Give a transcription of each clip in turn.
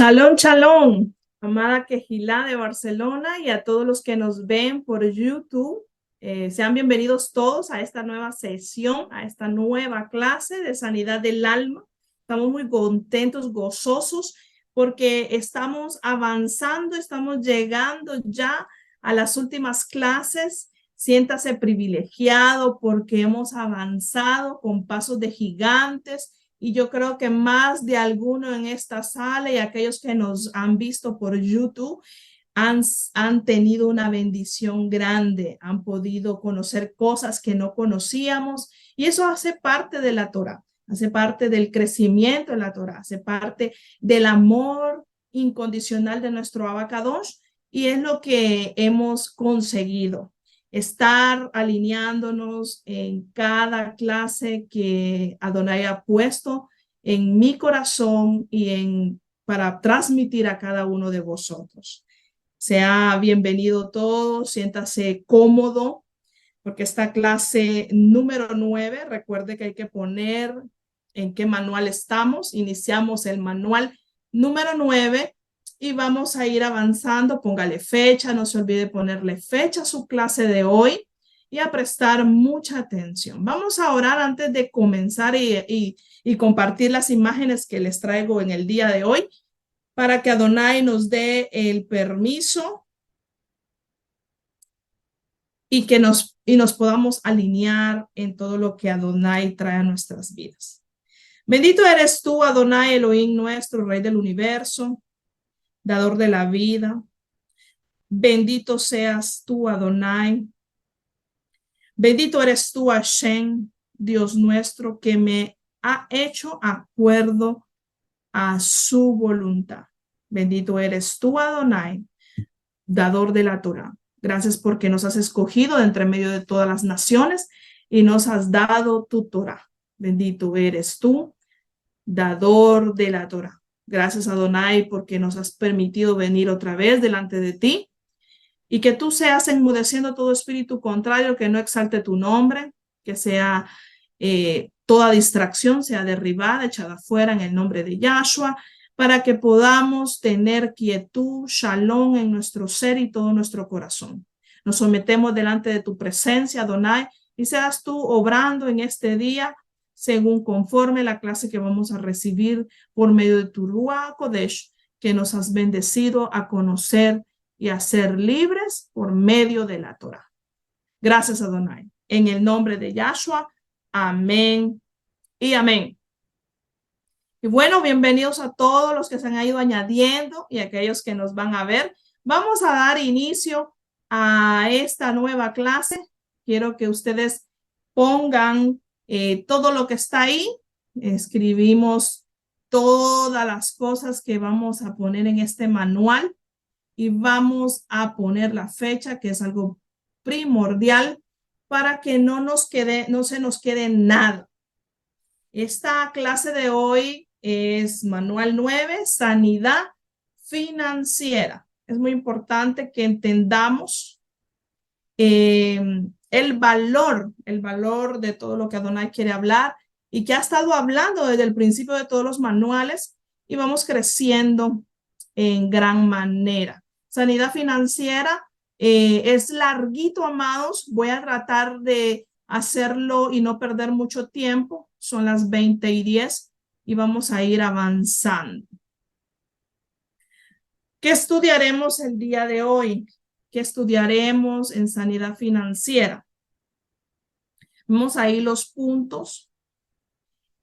Shalom, shalom, amada Quejilá de Barcelona y a todos los que nos ven por YouTube. Sean bienvenidos todos a esta nueva sesión, a esta nueva clase de sanidad del alma. Estamos muy contentos, gozosos, porque estamos avanzando, estamos llegando ya a las últimas clases. Siéntase privilegiado porque hemos avanzado con pasos de gigantes. Y yo creo que más de alguno en esta sala y aquellos que nos han visto por YouTube han tenido una bendición grande, han podido conocer cosas que no conocíamos y eso hace parte de la Torá, hace parte del crecimiento de la Torá, hace parte del amor incondicional de nuestro Abacadosh y es lo que hemos conseguido. Estar alineándonos en cada clase que Adonai ha puesto en mi corazón y para transmitir a cada uno de vosotros. Sea bienvenido todos, siéntase cómodo, porque esta clase número 9, recuerde que hay que poner en qué manual estamos. Iniciamos el manual número 9 y vamos a ir avanzando. Póngale fecha, no se olvide ponerle fecha a su clase de hoy y a prestar mucha atención. Vamos a orar antes de comenzar y compartir las imágenes que les traigo en el día de hoy, para que Adonai nos dé el permiso y que nos podamos alinear en todo lo que Adonai trae a nuestras vidas. Bendito eres tú, Adonai Elohim nuestro, Rey del universo, dador de la vida. Bendito seas tú, Adonai. Bendito eres tú, Hashem, Dios nuestro, que me ha hecho acuerdo a su voluntad. Bendito eres tú, Adonai, dador de la Torá. Gracias porque nos has escogido de entre medio de todas las naciones y nos has dado tu Torá. Bendito eres tú, dador de la Torá. Gracias, Adonai, porque nos has permitido venir otra vez delante de ti y que tú seas enmudeciendo todo espíritu contrario que no exalte tu nombre, que sea toda distracción sea derribada, echada fuera en el nombre de Yahshua, para que podamos tener quietud, shalom en nuestro ser y todo nuestro corazón. Nos sometemos delante de tu presencia, Adonai, y seas tú obrando en este día según conforme la clase que vamos a recibir por medio de tu Ruach Kodesh, que nos has bendecido a conocer y a ser libres por medio de la Torá. Gracias, Adonai. En el nombre de Yahshua, amén y amén. Y bueno, bienvenidos a todos los que se han ido añadiendo y a aquellos que nos van a ver. Vamos a dar inicio a esta nueva clase. Quiero que ustedes pongan todo lo que está ahí. Escribimos todas las cosas que vamos a poner en este manual y vamos a poner la fecha, que es algo primordial para que no se nos quede nada. Esta clase de hoy es manual 9, sanidad financiera. Es muy importante que entendamos el valor de todo lo que Adonai quiere hablar y que ha estado hablando desde el principio de todos los manuales y vamos creciendo en gran manera. Sanidad financiera es larguito, amados. Voy a tratar de hacerlo y no perder mucho tiempo. Son las 20:10 y vamos a ir avanzando. ¿Qué estudiaremos el día de hoy? ¿Qué estudiaremos en sanidad financiera? Vamos a ir los puntos.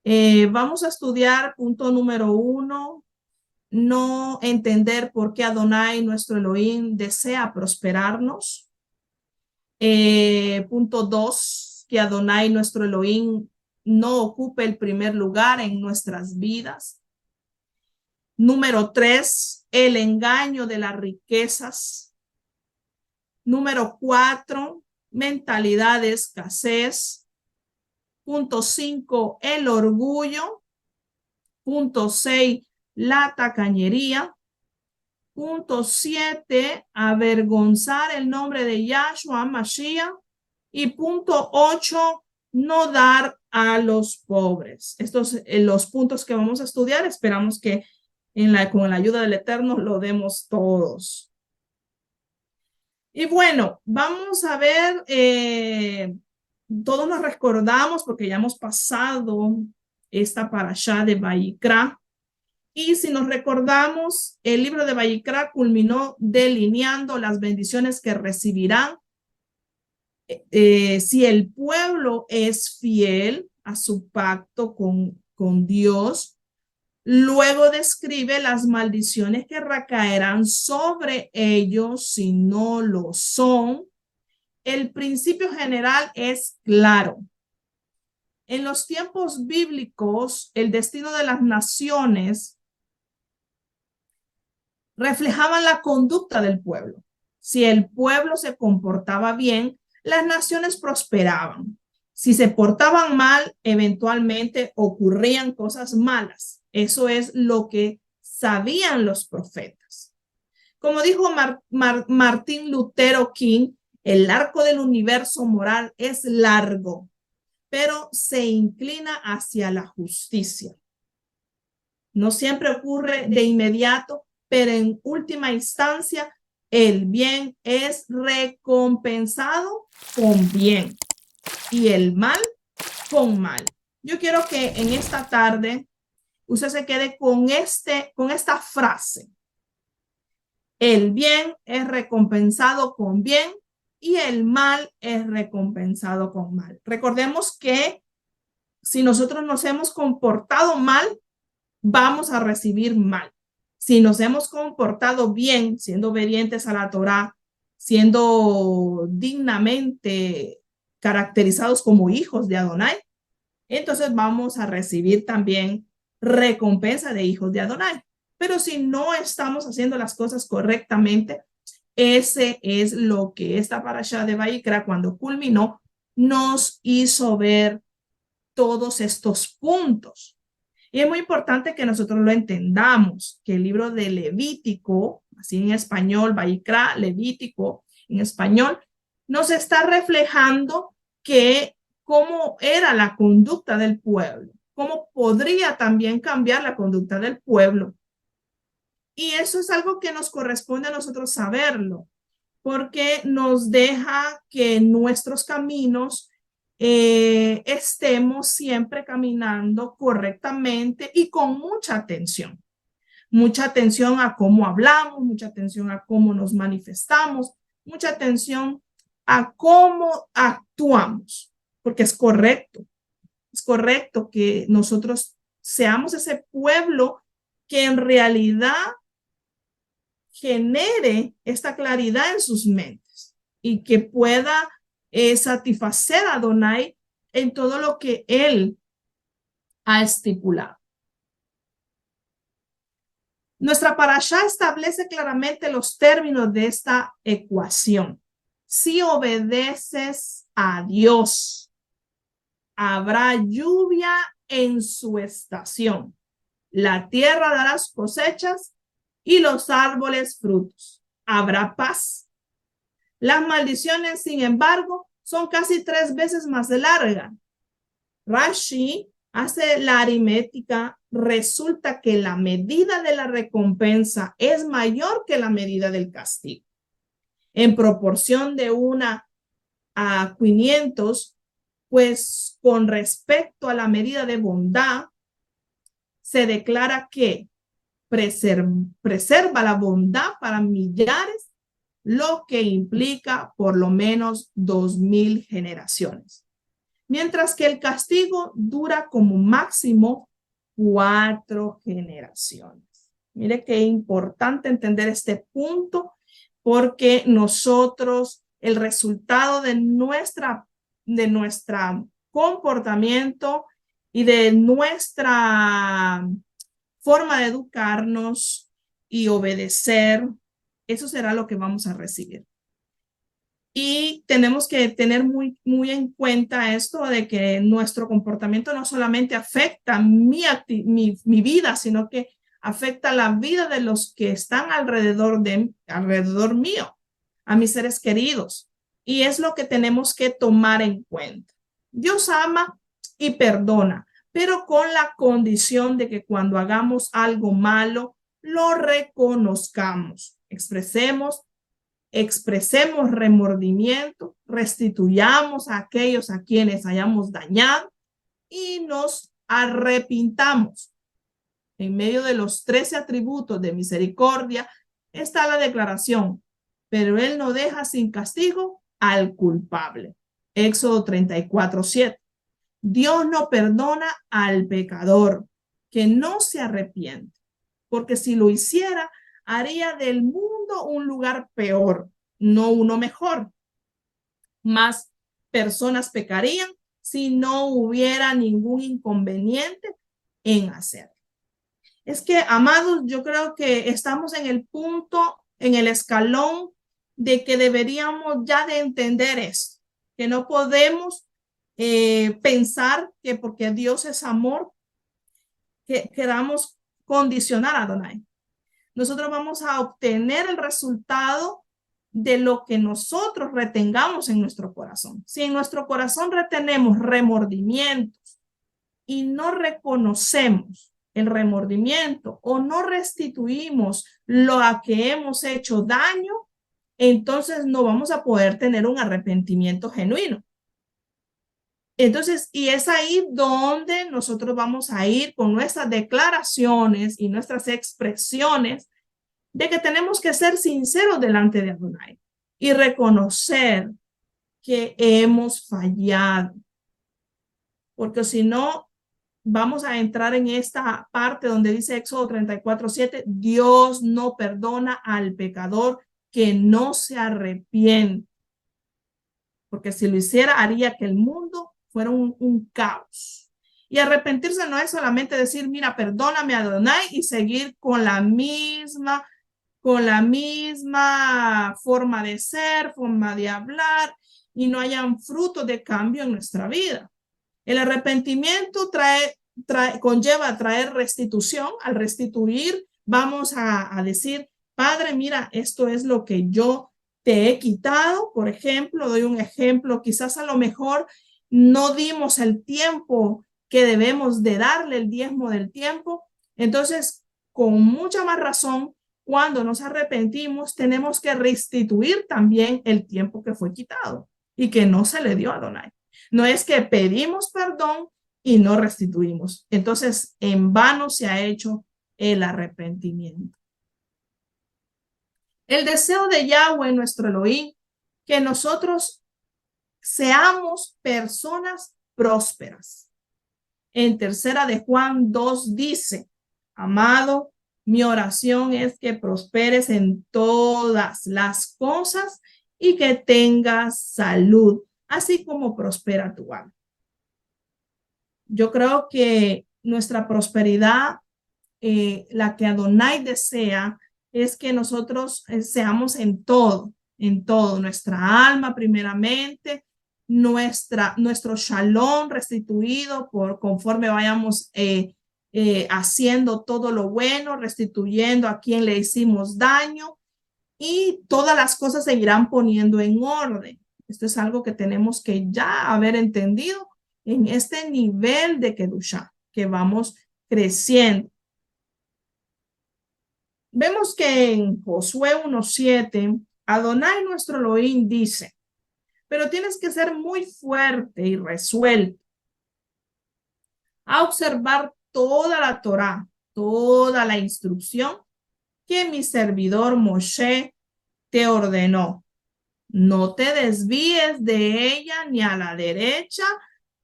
Vamos a estudiar punto número 1. No entender por qué Adonai, nuestro Elohim, desea prosperarnos. Punto 2, que Adonai, nuestro Elohim, no ocupe el primer lugar en nuestras vidas. Número 3, el engaño de las riquezas. Número 4, mentalidad de escasez. Punto 5, el orgullo. Punto 6, la tacañería. Punto 7, avergonzar el nombre de Yahshua Mashiach. Y punto 8, no dar a los pobres. Estos son los puntos que vamos a estudiar. Esperamos que con la ayuda del Eterno lo demos todos. Y bueno, vamos a ver, todos nos recordamos porque ya hemos pasado esta parashá de Vayikra. Y si nos recordamos, el libro de Vayikra culminó delineando las bendiciones que recibirán si el pueblo es fiel a su pacto con Dios. Luego describe las maldiciones que recaerán sobre ellos si no lo son. El principio general es claro. En los tiempos bíblicos, el destino de las naciones reflejaban la conducta del pueblo. Si el pueblo se comportaba bien, las naciones prosperaban. Si se portaban mal, eventualmente ocurrían cosas malas. Eso es lo que sabían los profetas. Como dijo Martín Lutero King, el arco del universo moral es largo, pero se inclina hacia la justicia. No siempre ocurre de inmediato, pero en última instancia, el bien es recompensado con bien y el mal con mal. Yo quiero que en esta tarde usted se quede con esta frase. El bien es recompensado con bien y el mal es recompensado con mal. Recordemos que si nosotros nos hemos comportado mal, vamos a recibir mal. Si nos hemos comportado bien, siendo obedientes a la Torá, siendo dignamente caracterizados como hijos de Adonai, entonces vamos a recibir también recompensa de hijos de Adonai. Pero si no estamos haciendo las cosas correctamente, ese es lo que esta parashá de Vayikra, cuando culminó, nos hizo ver todos estos puntos. Y es muy importante que nosotros lo entendamos, que el libro de Levítico, así en español, Vayikra, Levítico, en español, nos está reflejando que cómo era la conducta del pueblo, cómo podría también cambiar la conducta del pueblo. Y eso es algo que nos corresponde a nosotros saberlo, porque nos deja que nuestros caminos estemos siempre caminando correctamente y con mucha atención. Mucha atención a cómo hablamos, mucha atención a cómo nos manifestamos, mucha atención a cómo actuamos, porque es correcto que nosotros seamos ese pueblo que en realidad genere esta claridad en sus mentes y que pueda satisfacer a Adonai en todo lo que él ha estipulado. Nuestra parashá establece claramente los términos de esta ecuación. Si obedeces a Dios, habrá lluvia en su estación. La tierra dará cosechas y los árboles frutos. Habrá paz. Las maldiciones, sin embargo, son casi 3 veces más largas. Rashi hace la aritmética. Resulta que la medida de la recompensa es mayor que la medida del castigo. En proporción de 1 a 500, pues con respecto a la medida de bondad, se declara que preserva la bondad para millares, lo que implica por lo menos 2000 generaciones. Mientras que el castigo dura como máximo 4 generaciones. Mire qué importante entender este punto, porque nosotros, el resultado de nuestra comportamiento y de nuestra forma de educarnos y obedecer, eso será lo que vamos a recibir. Y tenemos que tener muy en cuenta esto de que nuestro comportamiento no solamente afecta mi vida, sino que afecta la vida de los que están alrededor mío, a mis seres queridos. Y es lo que tenemos que tomar en cuenta. Dios ama y perdona, pero con la condición de que cuando hagamos algo malo, lo reconozcamos, expresemos remordimiento, restituyamos a aquellos a quienes hayamos dañado y nos arrepintamos. En medio de los 13 atributos de misericordia está la declaración, pero Él no deja sin castigo al culpable. Éxodo 34:7. Dios no perdona al pecador que no se arrepiente, porque si lo hiciera, haría del mundo un lugar peor, no uno mejor. Más personas pecarían si no hubiera ningún inconveniente en hacerlo. Es que, amados, yo creo que estamos en el punto, en el escalón de que deberíamos ya de entender esto, que no podemos pensar que porque Dios es amor, que queramos condicionar a Adonai. Nosotros vamos a obtener el resultado de lo que nosotros retengamos en nuestro corazón. Si en nuestro corazón retenemos remordimientos y no reconocemos el remordimiento o no restituimos lo a que hemos hecho daño, entonces no vamos a poder tener un arrepentimiento genuino. Entonces, y es ahí donde nosotros vamos a ir con nuestras declaraciones y nuestras expresiones de que tenemos que ser sinceros delante de Adonai y reconocer que hemos fallado. Porque si no, vamos a entrar en esta parte donde dice Éxodo 34:7, Dios no perdona al pecador que no se arrepiente. Porque si lo hiciera, haría que el mundo fuera un caos. Y arrepentirse no es solamente decir, mira, perdóname Adonai y seguir con la misma forma de ser, forma de hablar y no hayan frutos de cambio en nuestra vida. El arrepentimiento conlleva traer restitución. Al restituir, vamos a decir, Padre, mira, esto es lo que yo te he quitado. Por ejemplo, doy un ejemplo, quizás a lo mejor no dimos el tiempo que debemos de darle, el diezmo del tiempo. Entonces, con mucha más razón, cuando nos arrepentimos, tenemos que restituir también el tiempo que fue quitado y que no se le dio a Adonai. No es que pedimos perdón y no restituimos. Entonces, en vano se ha hecho el arrepentimiento. El deseo de Yahweh, nuestro Elohim, que nosotros seamos personas prósperas. En tercera de Juan 2 dice, amado, mi oración es que prosperes en todas las cosas y que tengas salud, así como prospera tu alma. Yo creo que nuestra prosperidad, la que Adonai desea, es que nosotros seamos en todo, nuestra alma primeramente, nuestro shalom restituido conforme vayamos haciendo todo lo bueno, restituyendo a quien le hicimos daño y todas las cosas se irán poniendo en orden. Esto es algo que tenemos que ya haber entendido en este nivel de Kedushá, que vamos creciendo. Vemos que en Josué 1:7, Adonai nuestro Elohim dice, pero tienes que ser muy fuerte y resuelto a observar toda la Torá, toda la instrucción que mi servidor Moshe te ordenó. No te desvíes de ella ni a la derecha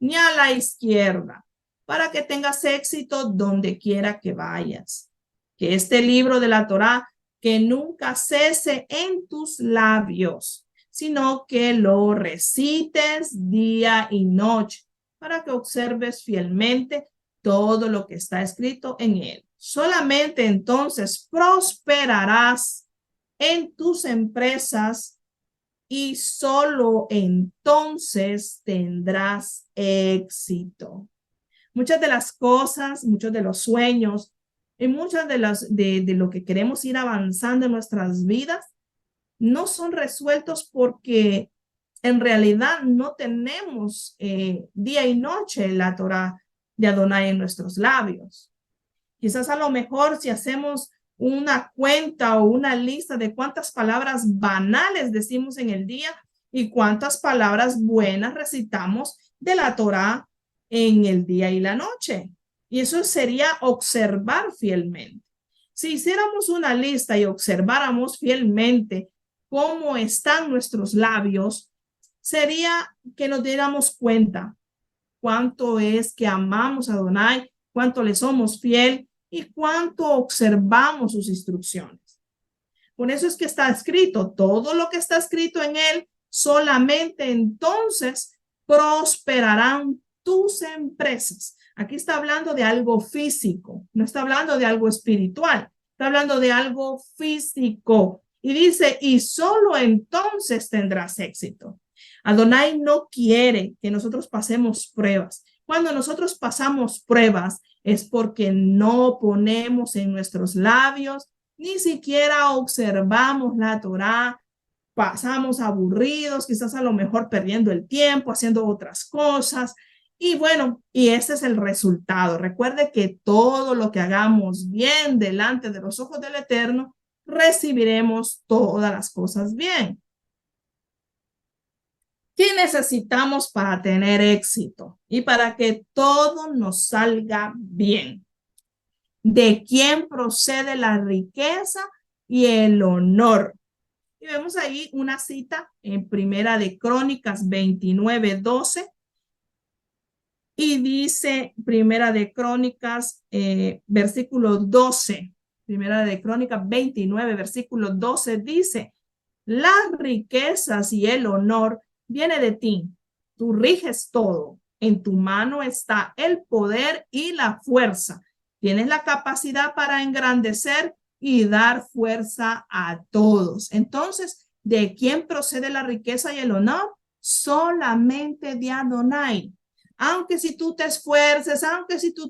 ni a la izquierda, para que tengas éxito donde quiera que vayas. Que este libro de la Torá que nunca cese en tus labios, sino que lo recites día y noche, para que observes fielmente todo lo que está escrito en él. Solamente entonces prosperarás en tus empresas y solo entonces tendrás éxito. Muchas de las cosas, muchos de los sueños y muchas de lo que queremos ir avanzando en nuestras vidas no son resueltos porque en realidad no tenemos día y noche la Torá de Adonai en nuestros labios. Quizás a lo mejor si hacemos una cuenta o una lista de cuántas palabras banales decimos en el día y cuántas palabras buenas recitamos de la Torá en el día y la noche. Y eso sería observar fielmente. Si hiciéramos una lista y observáramos fielmente cómo están nuestros labios, sería que nos diéramos cuenta cuánto es que amamos a Adonai, cuánto le somos fiel y cuánto observamos sus instrucciones. Por eso es que está escrito, todo lo que está escrito en él, solamente entonces prosperarán tus empresas. Aquí está hablando de algo físico, no está hablando de algo espiritual, está hablando de algo físico. Y dice, y solo entonces tendrás éxito. Adonai no quiere que nosotros pasemos pruebas. Cuando nosotros pasamos pruebas es porque no ponemos en nuestros labios, ni siquiera observamos la Torá, pasamos aburridos, quizás a lo mejor perdiendo el tiempo, haciendo otras cosas. Y bueno, y ese es el resultado. Recuerde que todo lo que hagamos bien delante de los ojos del Eterno, recibiremos todas las cosas bien. ¿Qué necesitamos para tener éxito y para que todo nos salga bien? ¿De quién procede la riqueza y el honor? Y vemos ahí una cita en Primera de Crónicas 29:12. Y dice Primera de Crónicas, versículo 12. Primera de Crónicas 29, versículo 12 dice, las riquezas y el honor viene de ti. Tú riges todo. En tu mano está el poder y la fuerza. Tienes la capacidad para engrandecer y dar fuerza a todos. Entonces, ¿de quién procede la riqueza y el honor? Solamente de Adonai. Aunque si tú te esfuerces, aunque si tú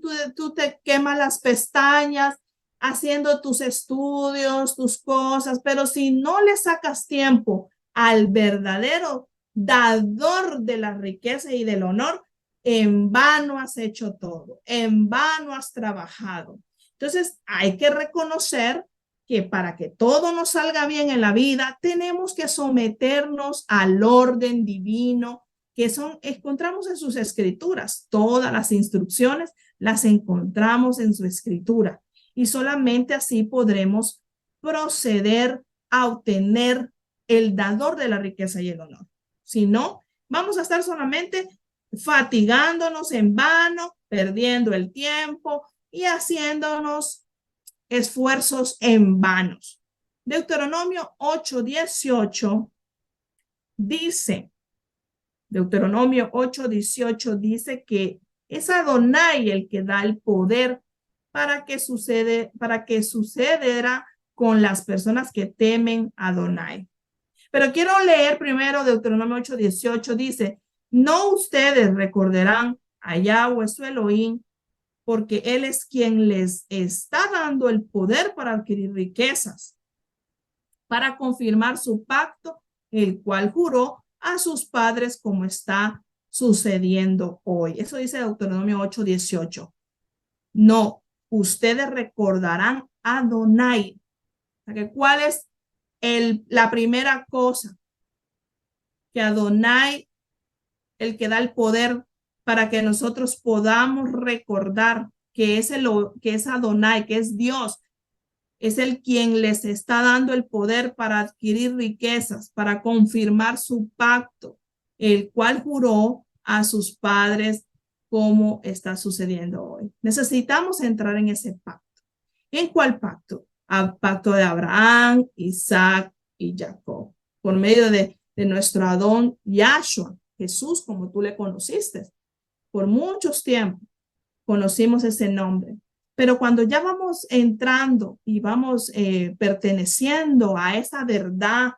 te quemas las pestañas haciendo tus estudios, tus cosas, pero si no le sacas tiempo al verdadero dador de la riqueza y del honor, en vano has hecho todo, en vano has trabajado. Entonces hay que reconocer que para que todo nos salga bien en la vida, tenemos que someternos al orden divino que encontramos en sus escrituras. Todas las instrucciones las encontramos en su escritura y solamente así podremos proceder a obtener el dador de la riqueza y el honor. Si no, vamos a estar solamente fatigándonos en vano, perdiendo el tiempo y haciéndonos esfuerzos en vanos. Deuteronomio 8:18 dice, Deuteronomio 8:18 dice que es Adonai el que da el poder para que sucederá con las personas que temen a Adonai. Pero quiero leer primero Deuteronomio 8:18 dice, no ustedes recordarán a Yahweh su Elohim, porque él es quien les está dando el poder para adquirir riquezas, para confirmar su pacto, el cual juró a sus padres como está sucediendo hoy. Eso dice Deuteronomio 8:18. No, ustedes recordarán a Adonai. ¿Cuál es la primera cosa? Que Adonai, el que da el poder para que nosotros podamos recordar que es Adonai, que es Dios, es el quien les está dando el poder para adquirir riquezas, para confirmar su pacto, el cual juró a sus padres como está sucediendo hoy. Necesitamos entrar en ese pacto. ¿En cuál pacto? Al pacto de Abraham, Isaac y Jacob, por medio de nuestro Adón Yahshua, Jesús, como tú le conociste. Por muchos tiempos conocimos ese nombre. Pero cuando ya vamos entrando y vamos perteneciendo a esa verdad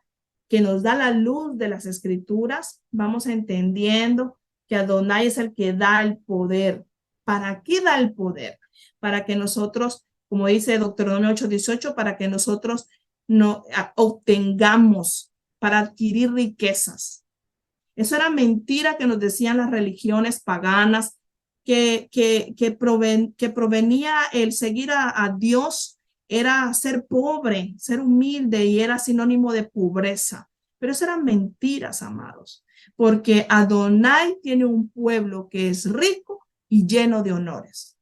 que nos da la luz de las escrituras, vamos entendiendo que Adonai es el que da el poder. ¿Para qué da el poder? Para que nosotros, como dice Deuteronomio 8:18, para que nosotros no obtengamos, para adquirir riquezas. Eso era mentira que nos decían las religiones paganas, que provenía el seguir a Dios era ser pobre, ser humilde, y era sinónimo de pobreza. Pero eso eran mentiras, amados, porque Adonai tiene un pueblo que es rico y lleno de honores.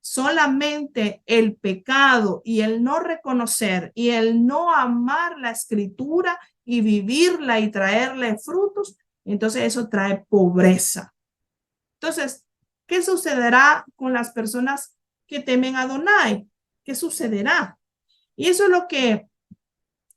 Solamente el pecado y el no reconocer y el no amar la escritura y vivirla y traerle frutos, entonces eso trae pobreza. Entonces, ¿qué sucederá con las personas que temen a Adonai? ¿Qué sucederá? Y eso es lo que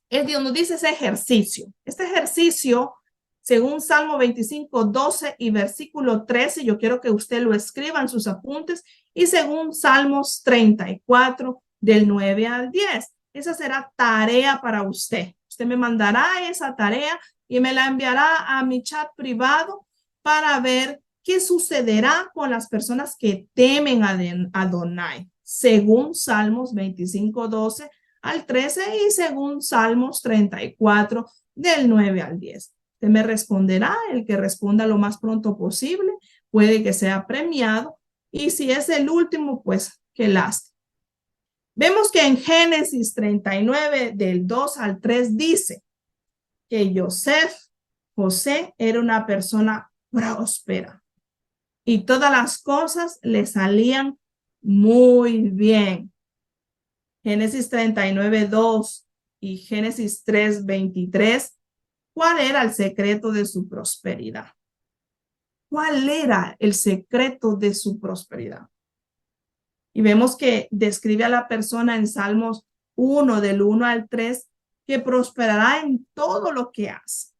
es donde dice ese ejercicio. Este ejercicio, según Salmo 25, 12 y versículo 13, yo quiero que usted lo escriba en sus apuntes, y según Salmos 34, del 9 al 10. Esa será tarea para usted. Usted me mandará esa tarea y me la enviará a mi chat privado para ver qué sucederá con las personas que temen a Adonai, según Salmos 25, 12 al 13 y según Salmos 34 del 9 al 10. Usted me responderá, el que responda lo más pronto posible, puede que sea premiado, y si es el último, pues qué lástima. Vemos que en Génesis 39 del 2 al 3 dice que José era una persona próspera y todas las cosas le salían muy bien. Génesis 39, 2 y Génesis 3, 23. ¿Cuál era el secreto de su prosperidad? ¿Cuál era el secreto de su prosperidad? Y vemos que describe a la persona en Salmos 1, del 1 al 3, que prosperará en todo lo que hace.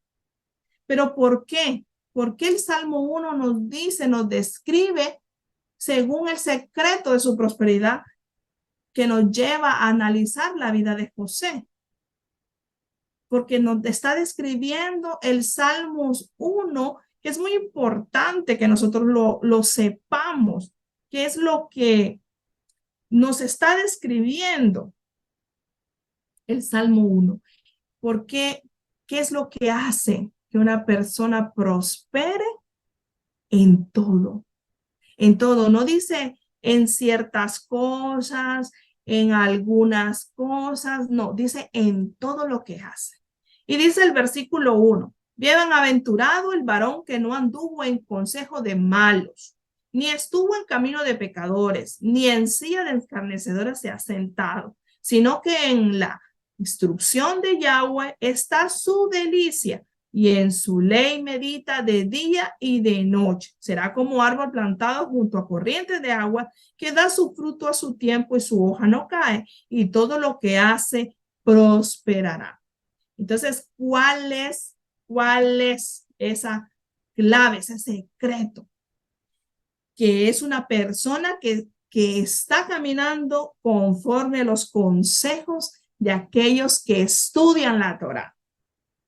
¿Pero por qué? Porque el Salmo 1 nos dice, nos describe según el secreto de su prosperidad, que nos lleva a analizar la vida de José. Porque nos está describiendo el Salmos 1, que es muy importante que nosotros lo sepamos, qué es lo que nos está describiendo el Salmo 1. Porque, ¿qué es lo que hace que una persona prospere? En todo, en todo. No dice en ciertas cosas, en algunas cosas, no, dice en todo lo que hace. Y dice el versículo 1, bienaventurado el varón que no anduvo en consejo de malos, ni estuvo en camino de pecadores, ni en silla de escarnecedores se ha sentado, sino que en la instrucción de Yahweh está su delicia, y en su ley medita de día y de noche. Será como árbol plantado junto a corrientes de agua, que da su fruto a su tiempo y su hoja no cae, y todo lo que hace prosperará. Entonces, ¿cuál es esa clave, ese secreto? Que es una persona que está caminando conforme a los consejos de aquellos que estudian la Torá.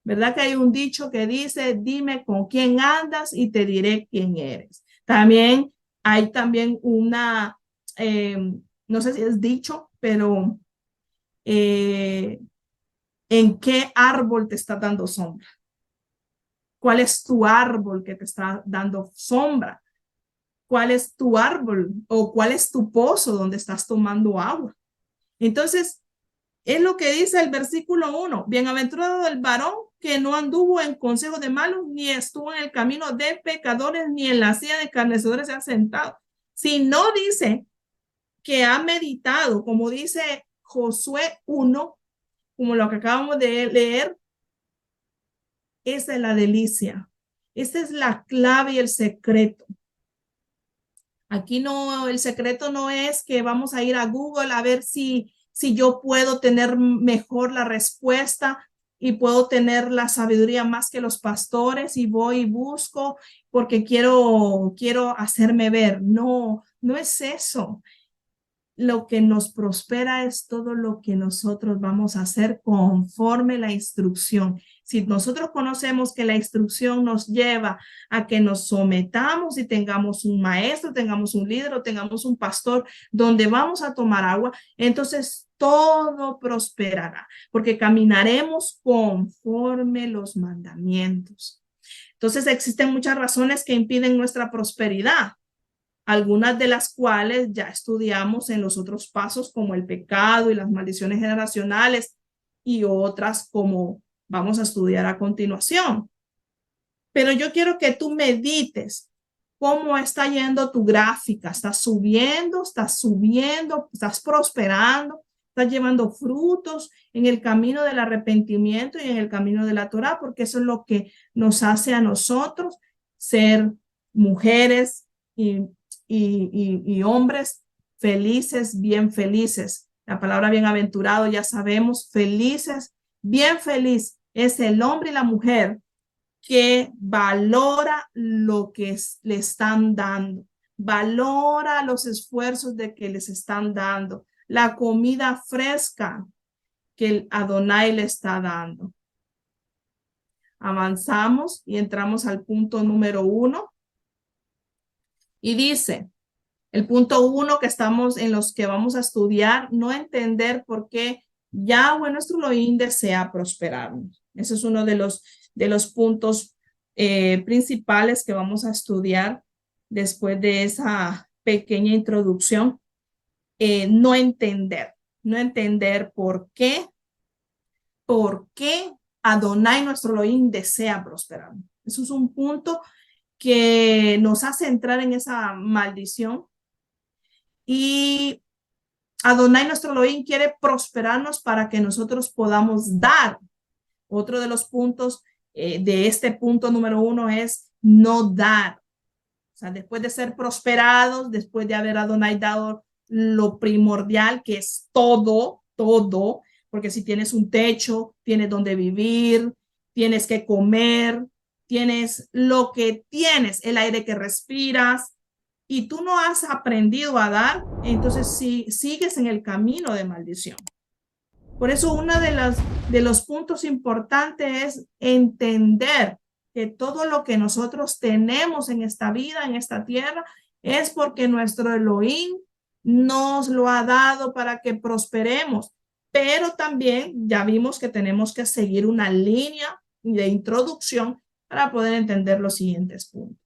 ¿Verdad que hay un dicho que dice, dime con quién andas y te diré quién eres? También hay también una, no sé si es dicho, pero ¿en qué árbol te está dando sombra? ¿Cuál es tu árbol que te está dando sombra? ¿Cuál es tu árbol o cuál es tu pozo donde estás tomando agua? Entonces, es lo que dice el versículo 1. Bienaventurado el varón que no anduvo en consejo de malos, ni estuvo en el camino de pecadores, ni en la silla de escarnecedores se ha sentado. Si no dice que ha meditado, como dice Josué 1, como lo que acabamos de leer, esa es la delicia. Esa es la clave y el secreto. Aquí no, el secreto no es que vamos a ir a Google a ver si yo puedo tener mejor la respuesta y puedo tener la sabiduría más que los pastores y voy y busco porque quiero hacerme ver. No, no es eso. Lo que nos prospera es todo lo que nosotros vamos a hacer conforme la instrucción. Si nosotros conocemos que la instrucción nos lleva a que nos sometamos y tengamos un maestro, tengamos un líder o tengamos un pastor donde vamos a tomar agua, entonces todo prosperará, porque caminaremos conforme los mandamientos. Entonces existen muchas razones que impiden nuestra prosperidad. algunas de las cuales ya estudiamos en los otros pasos, como el pecado y las maldiciones generacionales, y otras como vamos a estudiar a continuación. Pero yo quiero que tú medites cómo está yendo tu gráfica. ¿Estás subiendo? ¿Estás subiendo? ¿Estás prosperando? ¿Estás llevando frutos en el camino del arrepentimiento y en el camino de la Torá? Porque eso es lo que nos hace a nosotros ser mujeres y hombres felices, bien felices. La palabra bienaventurado ya sabemos, felices, bien feliz es el hombre y la mujer que valora lo que le están dando, valora los esfuerzos de que les están dando, la comida fresca que el Adonai le está dando. Avanzamos y entramos al punto número 1 y dice, el punto 1 que estamos en los que vamos a estudiar, no entender por qué Yahweh nuestro Elohim desea prosperarnos. Ese es uno de los puntos principales que vamos a estudiar después de esa pequeña introducción. No entender por qué Adonai nuestro Elohim desea prosperarnos. Eso es un punto que nos hace entrar en esa maldición. Y Adonai nuestro Elohim quiere prosperarnos para que nosotros podamos dar. Otro de los puntos de este punto número 1 es no dar. O sea, después de ser prosperados, después de haber Adonai dado lo primordial, que es todo, porque si tienes un techo, tienes donde vivir, tienes que comer, tienes lo que tienes, el aire que respiras, y tú no has aprendido a dar, entonces sigues en el camino de maldición. Por eso uno de los puntos importantes es entender que todo lo que nosotros tenemos en esta vida, en esta tierra, es porque nuestro Elohim nos lo ha dado para que prosperemos. Pero también ya vimos que tenemos que seguir una línea de introducción para poder entender los siguientes puntos.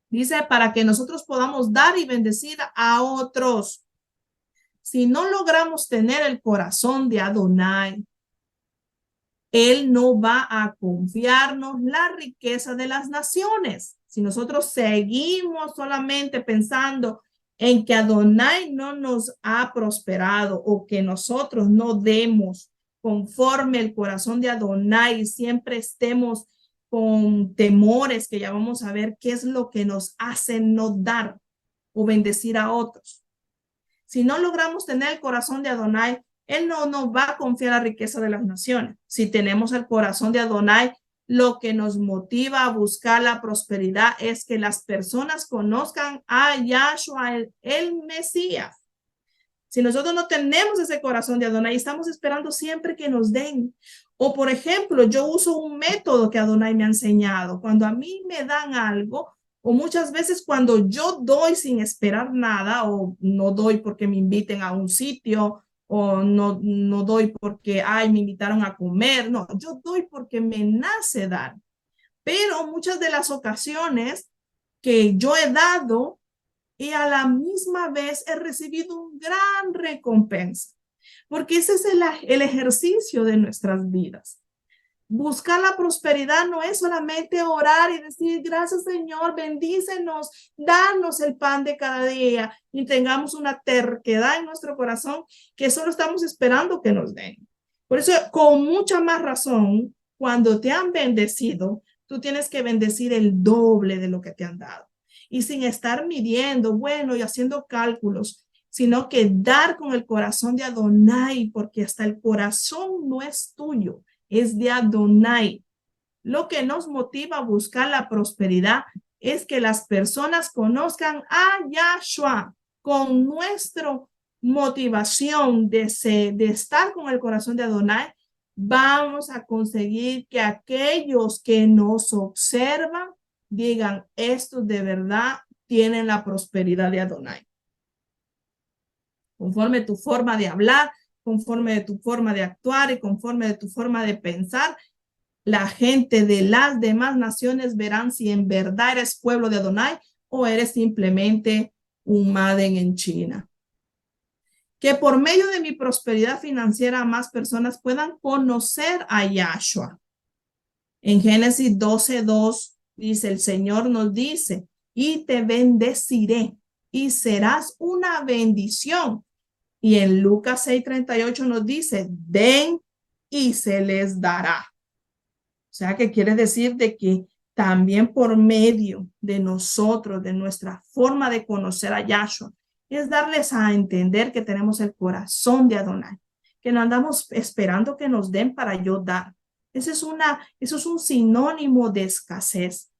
Dice, para que nosotros podamos dar y bendecir a otros. Si no logramos tener el corazón de Adonai, Él no va a confiarnos la riqueza de las naciones. Si nosotros seguimos solamente pensando en que Adonai no nos ha prosperado o que nosotros no demos conforme el corazón de Adonai, siempre estemos con temores, que ya vamos a ver qué es lo que nos hace no dar o bendecir a otros. Si no logramos tener el corazón de Adonai, Él no nos va a confiar la riqueza de las naciones. Si tenemos el corazón de Adonai, lo que nos motiva a buscar la prosperidad es que las personas conozcan a Yahshua, el Mesías. Si nosotros no tenemos ese corazón de Adonai, estamos esperando siempre que nos den. O, por ejemplo, yo uso un método que Adonai me ha enseñado. Cuando a mí me dan algo, o muchas veces cuando yo doy sin esperar nada, o no doy porque me inviten a un sitio, o no doy porque, ay, me invitaron a comer. No, yo doy porque me nace dar. Pero muchas de las ocasiones que yo he dado, y a la misma vez he recibido un gran recompensa, porque ese es el ejercicio de nuestras vidas. Buscar la prosperidad no es solamente orar y decir, gracias Señor, bendícenos, danos el pan de cada día, y tengamos una terquedad en nuestro corazón que solo estamos esperando que nos den. Por eso, con mucha más razón, cuando te han bendecido, tú tienes que bendecir el doble de lo que te han dado. Y sin estar midiendo, bueno, y haciendo cálculos, sino que dar con el corazón de Adonai, porque hasta el corazón no es tuyo, es de Adonai. Lo que nos motiva a buscar la prosperidad es que las personas conozcan a Yahshua. Con nuestra motivación de estar con el corazón de Adonai, vamos a conseguir que aquellos que nos observan digan, estos de verdad tienen la prosperidad de Adonai. Conforme tu forma de hablar, conforme de tu forma de actuar y conforme de tu forma de pensar, la gente de las demás naciones verán si en verdad eres pueblo de Adonai o eres simplemente un Made en China. Que por medio de mi prosperidad financiera más personas puedan conocer a Yahshua. En Génesis 12:2 dice, el Señor nos dice, y te bendeciré y serás una bendición. Y en Lucas 6:38 nos dice, den y se les dará. O sea, que quiere decir de que también por medio de nosotros, de nuestra forma de conocer a Yahshua, es darles a entender que tenemos el corazón de Adonai, que no andamos esperando que nos den para yo dar. Eso es un sinónimo de escasez.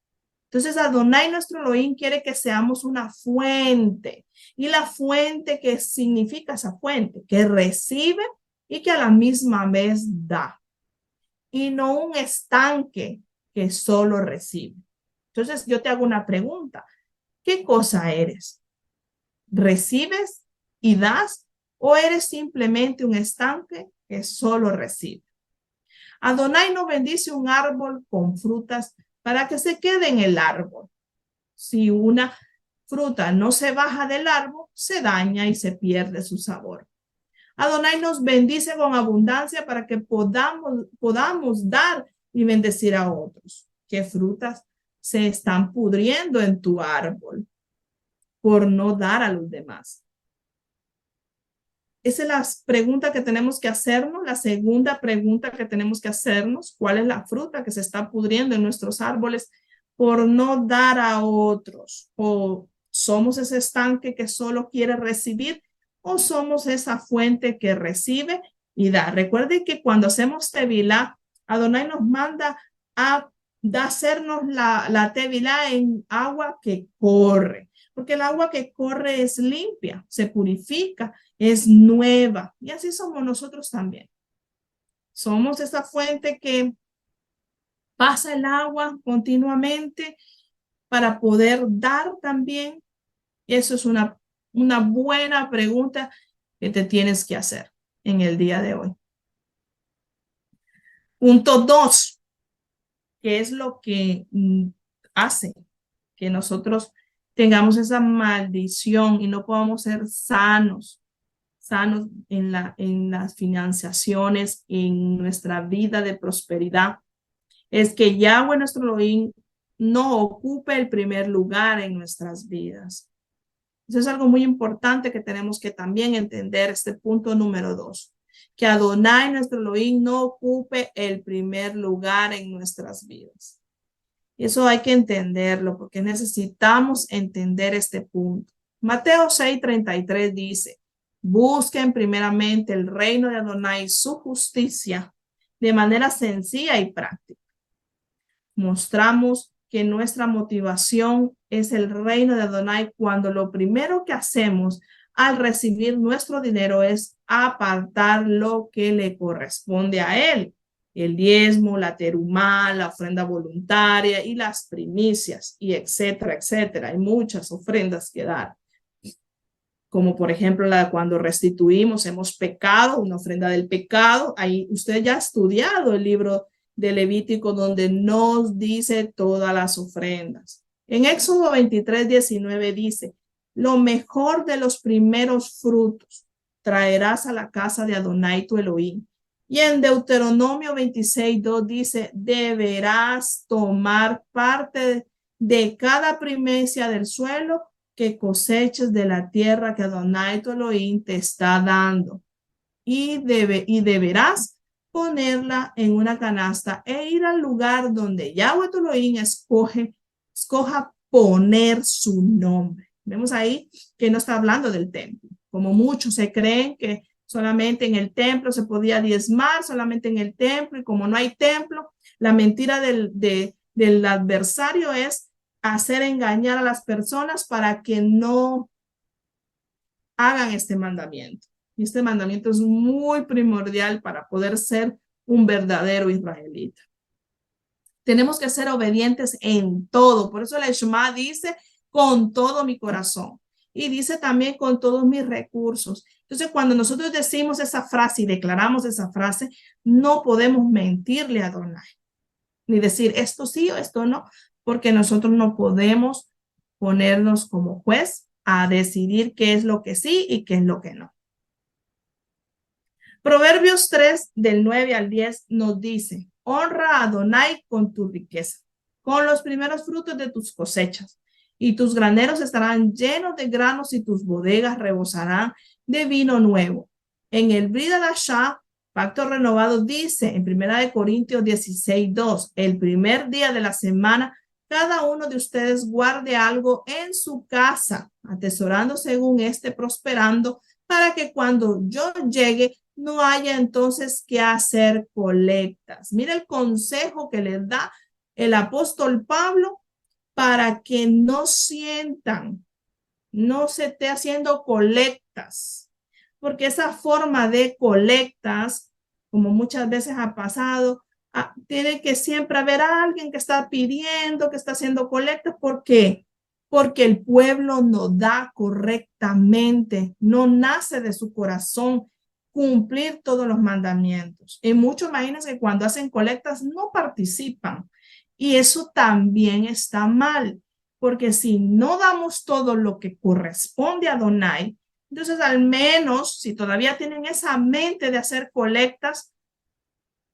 Entonces, Adonai, nuestro Elohim, quiere que seamos una fuente. Y la fuente, ¿qué significa esa fuente? Que recibe y que a la misma vez da. Y no un estanque que solo recibe. Entonces, yo te hago una pregunta. ¿Qué cosa eres? ¿Recibes y das? ¿O eres simplemente un estanque que solo recibe? Adonai no bendice un árbol con frutas para que se quede en el árbol. Si una fruta no se baja del árbol, se daña y se pierde su sabor. Adonai nos bendice con abundancia para que podamos dar y bendecir a otros. ¿Qué frutas se están pudriendo en tu árbol por no dar a los demás? Esa es la pregunta que tenemos que hacernos. La segunda pregunta que tenemos que hacernos, ¿cuál es la fruta que se está pudriendo en nuestros árboles por no dar a otros? ¿O somos ese estanque que solo quiere recibir o somos esa fuente que recibe y da? Recuerden que cuando hacemos tevilá, Adonai nos manda a hacernos la tevilá en agua que corre, porque el agua que corre es limpia, se purifica, es nueva. Y así somos nosotros también. Somos esa fuente que pasa el agua continuamente para poder dar también. Eso es una buena pregunta que te tienes que hacer en el día de hoy. Punto 2, ¿qué es lo que hace que nosotros tengamos esa maldición y no podamos ser sanos en las financiaciones, en nuestra vida de prosperidad? Es que Yahweh nuestro Elohim no ocupe el primer lugar en nuestras vidas. Eso es algo muy importante que tenemos que también entender, este punto número 2, que Adonai nuestro Elohim no ocupe el primer lugar en nuestras vidas. Y eso hay que entenderlo porque necesitamos entender este punto. Mateo 6:33 dice, busquen primeramente el reino de Adonai y su justicia de manera sencilla y práctica. Mostramos que nuestra motivación es el reino de Adonai cuando lo primero que hacemos al recibir nuestro dinero es apartar lo que le corresponde a él. El diezmo, la terumá, la ofrenda voluntaria y las primicias, y etcétera, etcétera. Hay muchas ofrendas que dar. Como por ejemplo la cuando restituimos, hemos pecado, una ofrenda del pecado. Ahí usted ya ha estudiado el libro de Levítico donde nos dice todas las ofrendas. En Éxodo 23:19 dice, lo mejor de los primeros frutos traerás a la casa de Adonai tu Elohim. Y en Deuteronomio 26:2 dice, deberás tomar parte de cada primicia del suelo que coseches de la tierra que Adonai tu Elohim te está dando. Y deberás ponerla en una canasta e ir al lugar donde Yahweh tu Elohim escoja poner su nombre. Vemos ahí que no está hablando del templo. Como muchos se creen que solamente en el templo se podía diezmar, solamente en el templo, y como no hay templo, la mentira del adversario es hacer engañar a las personas para que no hagan este mandamiento. Y este mandamiento es muy primordial para poder ser un verdadero israelita. Tenemos que ser obedientes en todo. Por eso el Shema dice con todo mi corazón. Y dice también con todos mis recursos. Entonces, cuando nosotros decimos esa frase y declaramos esa frase, no podemos mentirle a Adonai. Ni decir esto sí o esto no, porque nosotros no podemos ponernos como juez a decidir qué es lo que sí y qué es lo que no. Proverbios 3, del 9 al 10, nos dice: honra a Adonai con tu riqueza, con los primeros frutos de tus cosechas, y tus graneros estarán llenos de granos y tus bodegas rebosarán de vino nuevo. En el Brit Hadashah, pacto renovado, dice en 1 Corintios 16, 2, el primer día de la semana, cada uno de ustedes guarde algo en su casa, atesorando según esté prosperando, para que cuando yo llegue no haya entonces que hacer colectas. Mira el consejo que les da el apóstol Pablo para que no sientan, no se esté haciendo colectas, porque esa forma de colectas, como muchas veces ha pasado, tiene que siempre haber alguien que está pidiendo, que está haciendo colectas. ¿Por qué? Porque el pueblo no da correctamente, no nace de su corazón cumplir todos los mandamientos. Y muchos, imagínense, que cuando hacen colectas no participan. Y eso también está mal, porque si no damos todo lo que corresponde a Adonai, entonces al menos si todavía tienen esa mente de hacer colectas,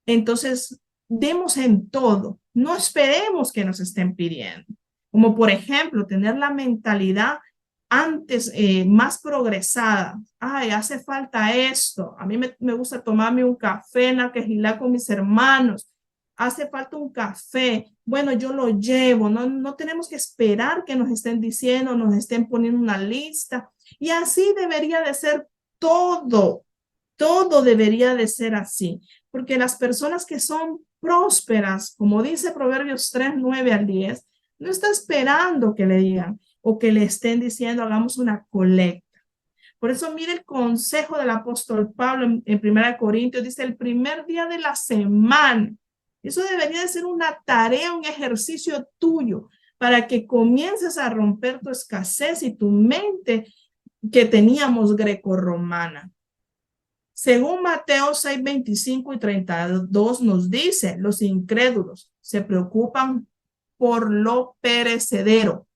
entonces demos en todo. No esperemos que nos estén pidiendo. Como por ejemplo, tener la mentalidad antes más progresada. Ay, hace falta esto. A mí me gusta tomarme un café en la quejilá con mis hermanos. Hace falta un café. Bueno, yo lo llevo. No tenemos que esperar que nos estén diciendo, nos estén poniendo una lista. Y así debería de ser todo. Todo debería de ser así. Porque las personas que son prósperas, como dice Proverbios 3, 9 al 10, no está esperando que le digan o que le estén diciendo hagamos una colecta. Por eso mire el consejo del apóstol Pablo en 1 Corintios, dice el primer día de la semana. Eso debería de ser una tarea, un ejercicio tuyo para que comiences a romper tu escasez y tu mente que teníamos grecorromana. Según Mateo 6, 25 y 32 nos dice, los incrédulos se preocupan por lo perecedero.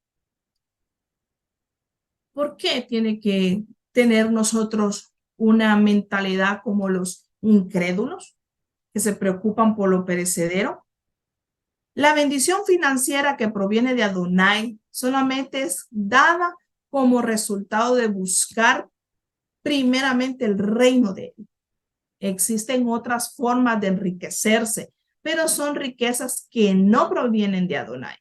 ¿Por qué tiene que tener nosotros una mentalidad como los incrédulos que se preocupan por lo perecedero? La bendición financiera que proviene de Adonai solamente es dada como resultado de buscar primeramente el reino de él. Existen otras formas de enriquecerse, pero son riquezas que no provienen de Adonai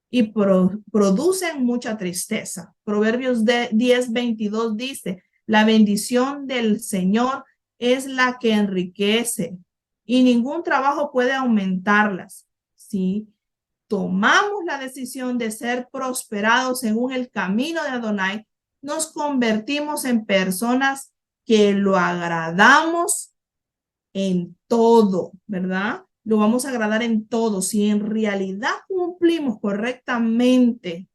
y producen mucha tristeza. Proverbios 10, 22 dice, la bendición del Señor es la que enriquece y ningún trabajo puede aumentarlas. Si tomamos la decisión de ser prosperados según el camino de Adonai, nos convertimos en personas que lo agradamos en todo, ¿verdad? Lo vamos a agradar en todo. Si en realidad cumplimos correctamente,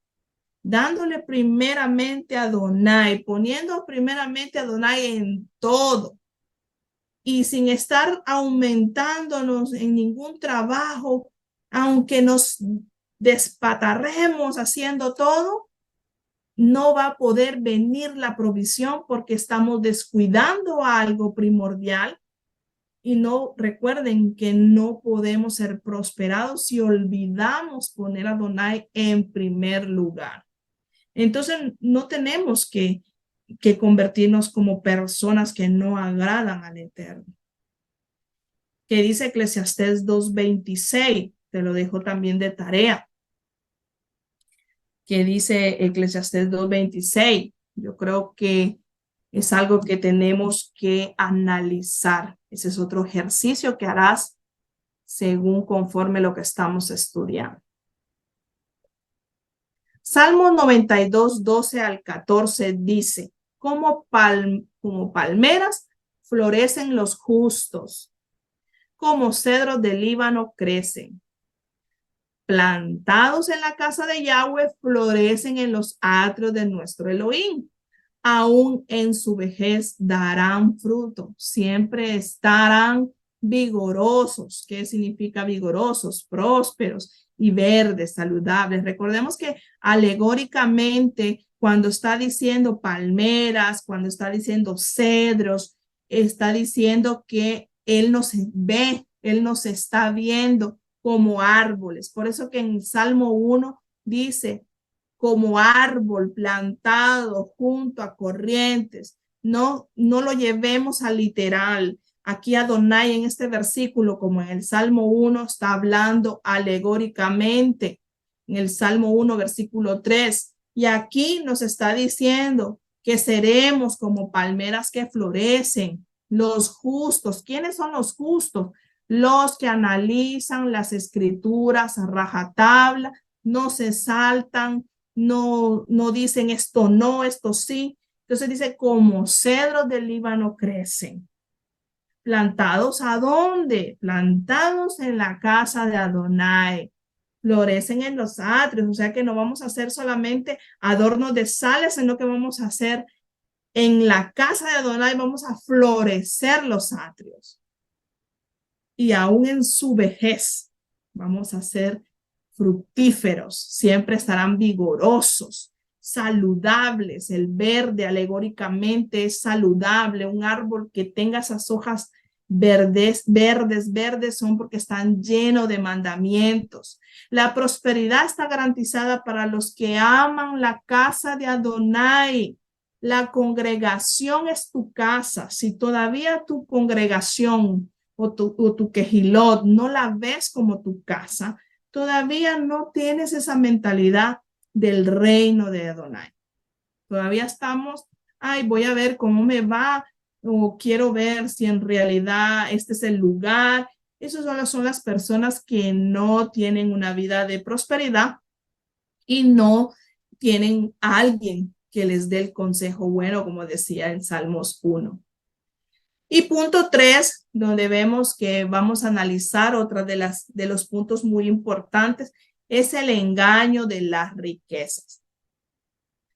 dándole primeramente a Adonai, poniendo primeramente a Adonai en todo, y sin estar aumentándonos en ningún trabajo, aunque nos despatarremos haciendo todo, no va a poder venir la provisión porque estamos descuidando algo primordial. Y no recuerden que no podemos ser prosperados si olvidamos poner a Adonai en primer lugar. Entonces no tenemos que convertirnos como personas que no agradan al Eterno. Que dice Eclesiastés 2:26, te lo dejo también de tarea. Que dice Eclesiastés 2:26, yo creo que es algo que tenemos que analizar. Ese es otro ejercicio que harás según conforme lo que estamos estudiando. Salmo 92, 12 al 14 dice, como palmeras florecen los justos, como cedros del Líbano crecen. Plantados en la casa de Yahweh, florecen en los atrios de nuestro Elohim. Aún en su vejez darán fruto, siempre estarán vigorosos. ¿Qué significa vigorosos? Prósperos y verdes, saludables. Recordemos que alegóricamente, cuando está diciendo palmeras, cuando está diciendo cedros, está diciendo que Él nos ve, Él nos está viendo como árboles. Por eso que en Salmo 1 dice, como árbol plantado junto a corrientes. No lo llevemos a literal. Aquí Adonai en este versículo, como en el Salmo 1, está hablando alegóricamente. En el Salmo 1, versículo 3. Y aquí nos está diciendo que seremos como palmeras que florecen. Los justos. ¿Quiénes son los justos? Los que analizan las escrituras a rajatabla, no se saltan, no dicen esto no, esto sí. Entonces dice, como cedros del Líbano crecen. ¿Plantados a dónde? Plantados en la casa de Adonai. Florecen en los atrios, o sea que no vamos a hacer solamente adornos de sales, sino que vamos a hacer en la casa de Adonai, vamos a florecer los atrios. Y aún en su vejez vamos a ser fructíferos, siempre estarán vigorosos, saludables. El verde alegóricamente es saludable, un árbol que tenga esas hojas verdes son porque están llenos de mandamientos. La prosperidad está garantizada para los que aman la casa de Adonai. La congregación es tu casa. Si todavía tu congregación o tu quejilot no la ves como tu casa, todavía no tienes esa mentalidad del reino de Adonai. Todavía estamos, ay, voy a ver cómo me va, o quiero ver si en realidad este es el lugar. Esas son las personas que no tienen una vida de prosperidad y no tienen a alguien que les dé el consejo bueno, como decía en Salmos 1. Y punto 3, donde vemos que vamos a analizar otra de los puntos muy importantes, es el engaño de las riquezas.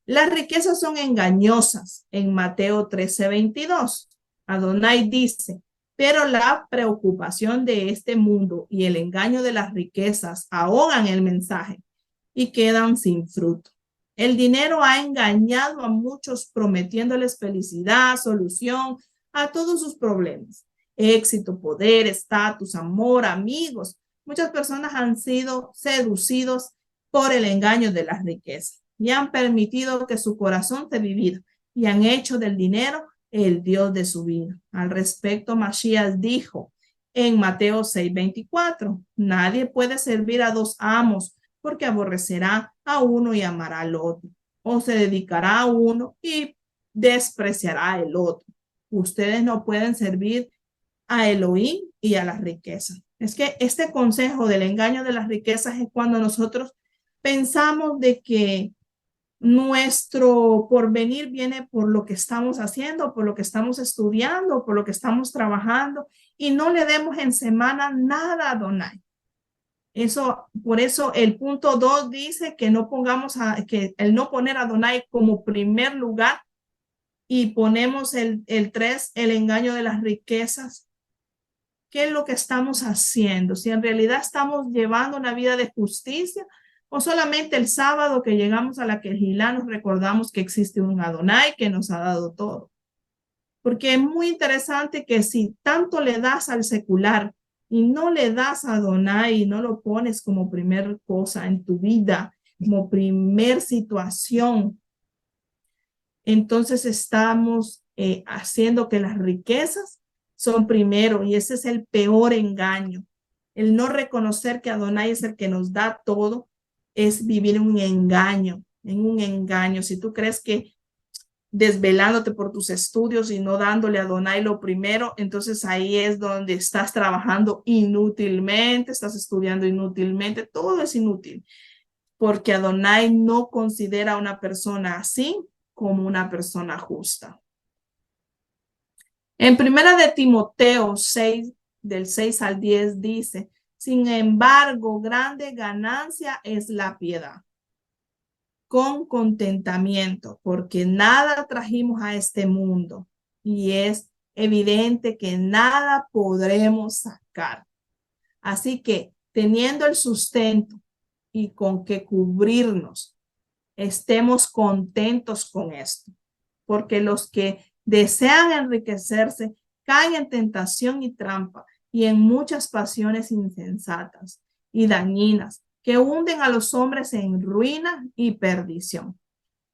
Las riquezas son engañosas en Mateo 13:22. Adonai dice, pero la preocupación de este mundo y el engaño de las riquezas ahogan el mensaje y quedan sin fruto. El dinero ha engañado a muchos prometiéndoles felicidad, solución a todos sus problemas. Éxito, poder, estatus, amor, amigos. Muchas personas han sido seducidos por el engaño de las riquezas y han permitido que su corazón se divida y han hecho del dinero el Dios de su vida. Al respecto, Mashiach dijo en Mateo 6:24, nadie puede servir a dos amos porque aborrecerá a uno y amará al otro, o se dedicará a uno y despreciará al otro. Ustedes no pueden servir a Elohim y a las riquezas. Es que este consejo del engaño de las riquezas es cuando nosotros pensamos de que nuestro porvenir viene por lo que estamos haciendo, por lo que estamos estudiando, por lo que estamos trabajando, y no le demos en semana nada a Adonai. Por eso el punto 2 dice que no pongamos que el no poner a Adonai como primer lugar, y ponemos el 3, el engaño de las riquezas. ¿Qué es lo que estamos haciendo? Si en realidad estamos llevando una vida de justicia, o solamente el sábado que llegamos a la Quejilá nos recordamos que existe un Adonai que nos ha dado todo. Porque es muy interesante que si tanto le das al secular y no le das a Adonai y no lo pones como primer cosa en tu vida, como primer situación, entonces estamos haciendo que las riquezas son primero, y ese es el peor engaño. El no reconocer que Adonai es el que nos da todo es vivir en un engaño, en un engaño. Si tú crees que desvelándote por tus estudios y no dándole a Adonai lo primero, entonces ahí es donde estás trabajando inútilmente, estás estudiando inútilmente, todo es inútil, porque Adonai no considera a una persona así como una persona justa. En primera de Timoteo 6, del 6 al 10 dice, sin embargo, grande ganancia es la piedad, con contentamiento, porque nada trajimos a este mundo y es evidente que nada podremos sacar. Así que teniendo el sustento y con qué cubrirnos. Estemos contentos con esto, porque los que desean enriquecerse caen en tentación y trampa y en muchas pasiones insensatas y dañinas que hunden a los hombres en ruina y perdición.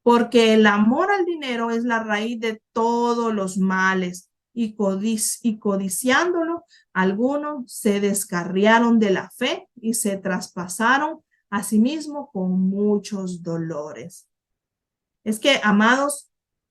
Porque el amor al dinero es la raíz de todos los males y codiciándolo, algunos se descarriaron de la fe y se traspasaron a sí mismos con muchos dolores. Es que, amados,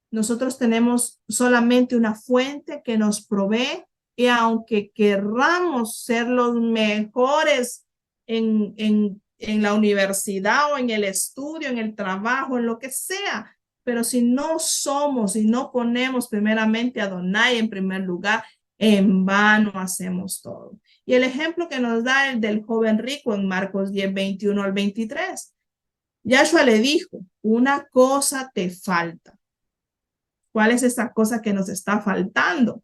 nosotros tenemos solamente una fuente que nos provee y aunque querramos ser los mejores en la universidad o en el estudio, en el trabajo, en lo que sea, pero si no somos y no ponemos primeramente a Adonai en primer lugar, en vano hacemos todo. Y el ejemplo que nos da el del joven rico en Marcos 10, 21 al 23. Yahshua le dijo, una cosa te falta. ¿Cuál es esa cosa que nos está faltando?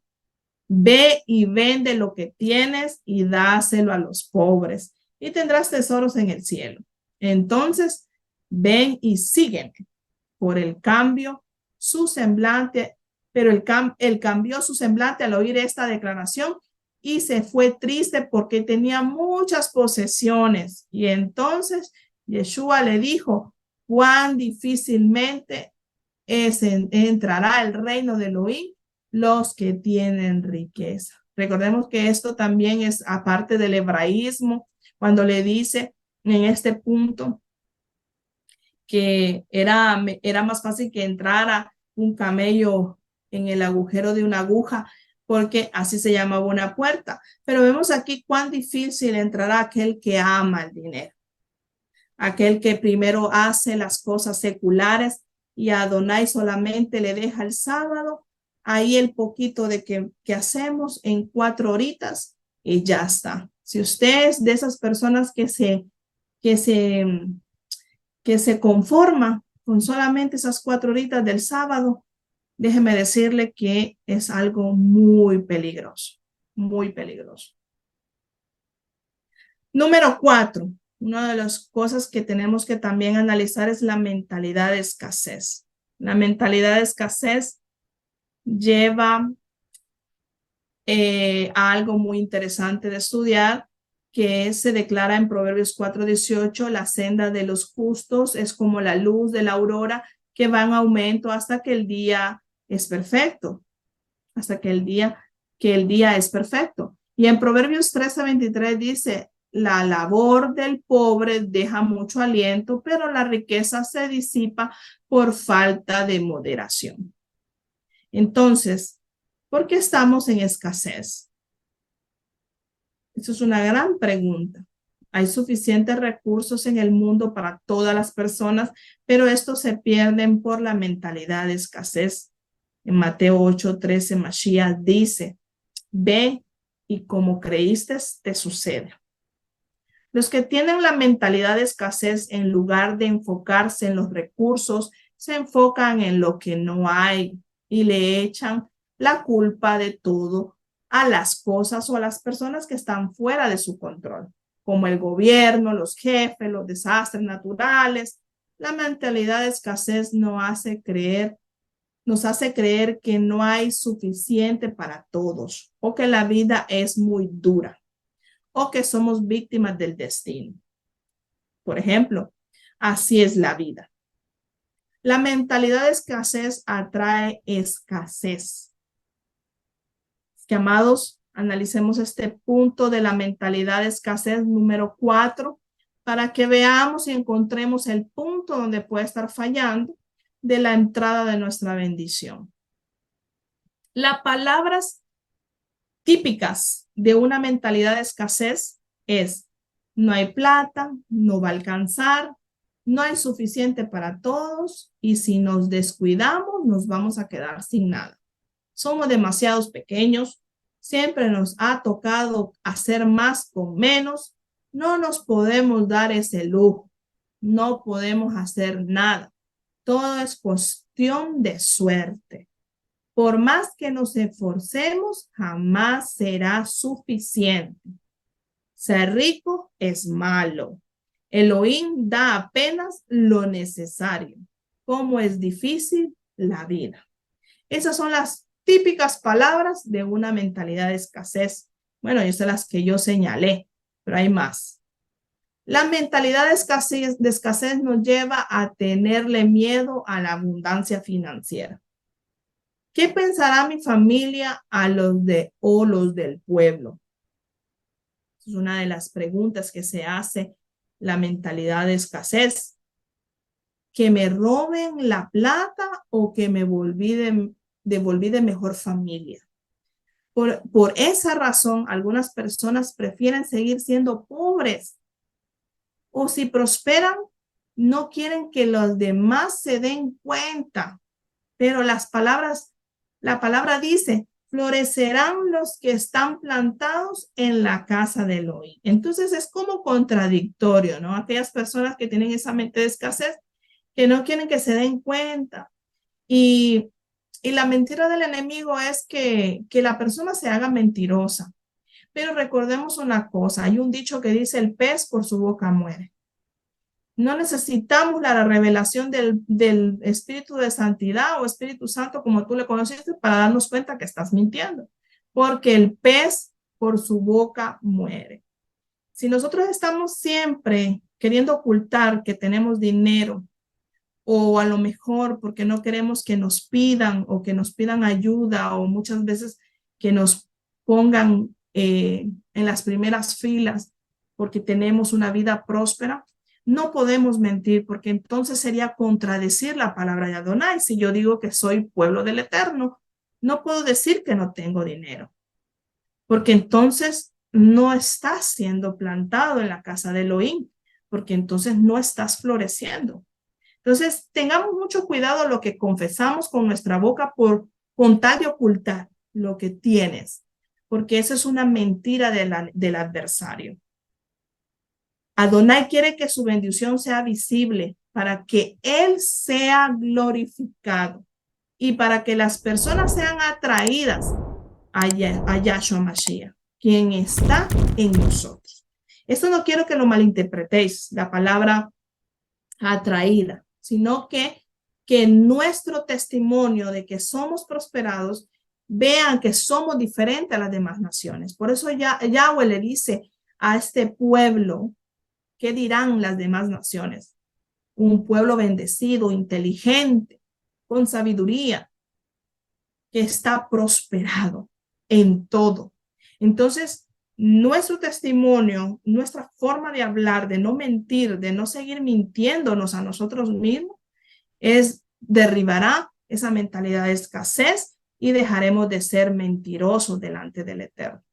Ve y vende lo que tienes y dáselo a los pobres y tendrás tesoros en el cielo. Entonces, ven y sígueme. Por el cambio, su semblante, pero él cambió su semblante al oír esta declaración y se fue triste porque tenía muchas posesiones. Y entonces Yeshua le dijo, cuán difícilmente entrará el reino de Elohim los que tienen riqueza. Recordemos que esto también es aparte del hebraísmo, cuando le dice en este punto que era más fácil que entrara un camello en el agujero de una aguja, porque así se llamaba una puerta. Pero vemos aquí cuán difícil entrará aquel que ama el dinero, aquel que primero hace las cosas seculares y a Adonai solamente le deja el sábado, ahí el poquito de que hacemos en 4 horitas y ya está. Si usted es de esas personas que se conforma con solamente esas 4 horitas del sábado, déjeme decirle que es algo muy peligroso, muy peligroso. Número 4, una de las cosas que tenemos que también analizar es la mentalidad de escasez. La mentalidad de escasez lleva a algo muy interesante de estudiar, que se declara en Proverbios 4:18, la senda de los justos es como la luz de la aurora que va en aumento hasta que el día es perfecto, hasta que el día es perfecto. Y en Proverbios 13:23 dice, la labor del pobre deja mucho aliento, pero la riqueza se disipa por falta de moderación. Entonces, ¿por qué estamos en escasez? Eso es una gran pregunta. Hay suficientes recursos en el mundo para todas las personas, pero estos se pierden por la mentalidad de escasez. En Mateo 8:13, Mashiach dice, ve y como creíste, te sucede. Los que tienen la mentalidad de escasez, en lugar de enfocarse en los recursos, se enfocan en lo que no hay y le echan la culpa de todo a las cosas o a las personas que están fuera de su control, como el gobierno, los jefes, los desastres naturales. La mentalidad de escasez nos hace creer que no hay suficiente para todos o que la vida es muy dura o que somos víctimas del destino. Por ejemplo, así es la vida. La mentalidad de escasez atrae escasez. Que, amados, analicemos este punto de la mentalidad de escasez número 4 para que veamos y encontremos el punto donde puede estar fallando de la entrada de nuestra bendición. Las palabras típicas de una mentalidad de escasez es no hay plata, no va a alcanzar, no hay suficiente para todos y si nos descuidamos nos vamos a quedar sin nada. Somos demasiados pequeños, siempre nos ha tocado hacer más con menos, no nos podemos dar ese lujo, no podemos hacer nada. Todo es cuestión de suerte. Por más que nos esforcemos, jamás será suficiente. Ser rico es malo Elohim da apenas lo necesario. ¿Cómo es difícil la vida? Esas son las típicas palabras de una mentalidad de escasez. Bueno, esas son las que yo señalé, pero hay más. La mentalidad de escasez nos lleva a tenerle miedo a la abundancia financiera. ¿Qué pensará mi familia o los del pueblo? Es una de las preguntas que se hace la mentalidad de escasez. ¿Que me roben la plata o que me devolví de mejor familia? Por esa razón, algunas personas prefieren seguir siendo pobres, o si prosperan, no quieren que los demás se den cuenta. Pero la palabra dice, florecerán los que están plantados en la casa de Elohim. Entonces es como contradictorio, ¿no? Aquellas personas que tienen esa mente de escasez, que no quieren que se den cuenta. Y la mentira del enemigo es que la persona se haga mentirosa. Pero recordemos una cosa, hay un dicho que dice, el pez por su boca muere. No necesitamos la revelación del Espíritu de Santidad o Espíritu Santo, como tú le conociste, para darnos cuenta que estás mintiendo, porque el pez por su boca muere. Si nosotros estamos siempre queriendo ocultar que tenemos dinero, o a lo mejor porque no queremos que nos pidan o que nos pidan ayuda, o muchas veces que nos pongan en las primeras filas porque tenemos una vida próspera, no podemos mentir, porque entonces sería contradecir la palabra de Adonai. Si yo digo que soy pueblo del Eterno, no puedo decir que no tengo dinero, porque entonces no estás siendo plantado en la casa de Elohim, porque entonces no estás floreciendo. Entonces, tengamos mucho cuidado lo que confesamos con nuestra boca con tal de ocultar lo que tienes, porque eso es una mentira del adversario. Adonai quiere que su bendición sea visible para que Él sea glorificado y para que las personas sean atraídas a Yahshua Mashiach, quien está en nosotros. Esto no quiero que lo malinterpretéis, la palabra atraída, sino que nuestro testimonio de que somos prosperados vean que somos diferentes a las demás naciones. Por eso Yahweh le dice a este pueblo, ¿qué dirán las demás naciones? Un pueblo bendecido, inteligente, con sabiduría, que está prosperado en todo. Entonces, nuestro testimonio, nuestra forma de hablar, de no mentir, de no seguir mintiéndonos a nosotros mismos, derribará esa mentalidad de escasez y dejaremos de ser mentirosos delante del Eterno.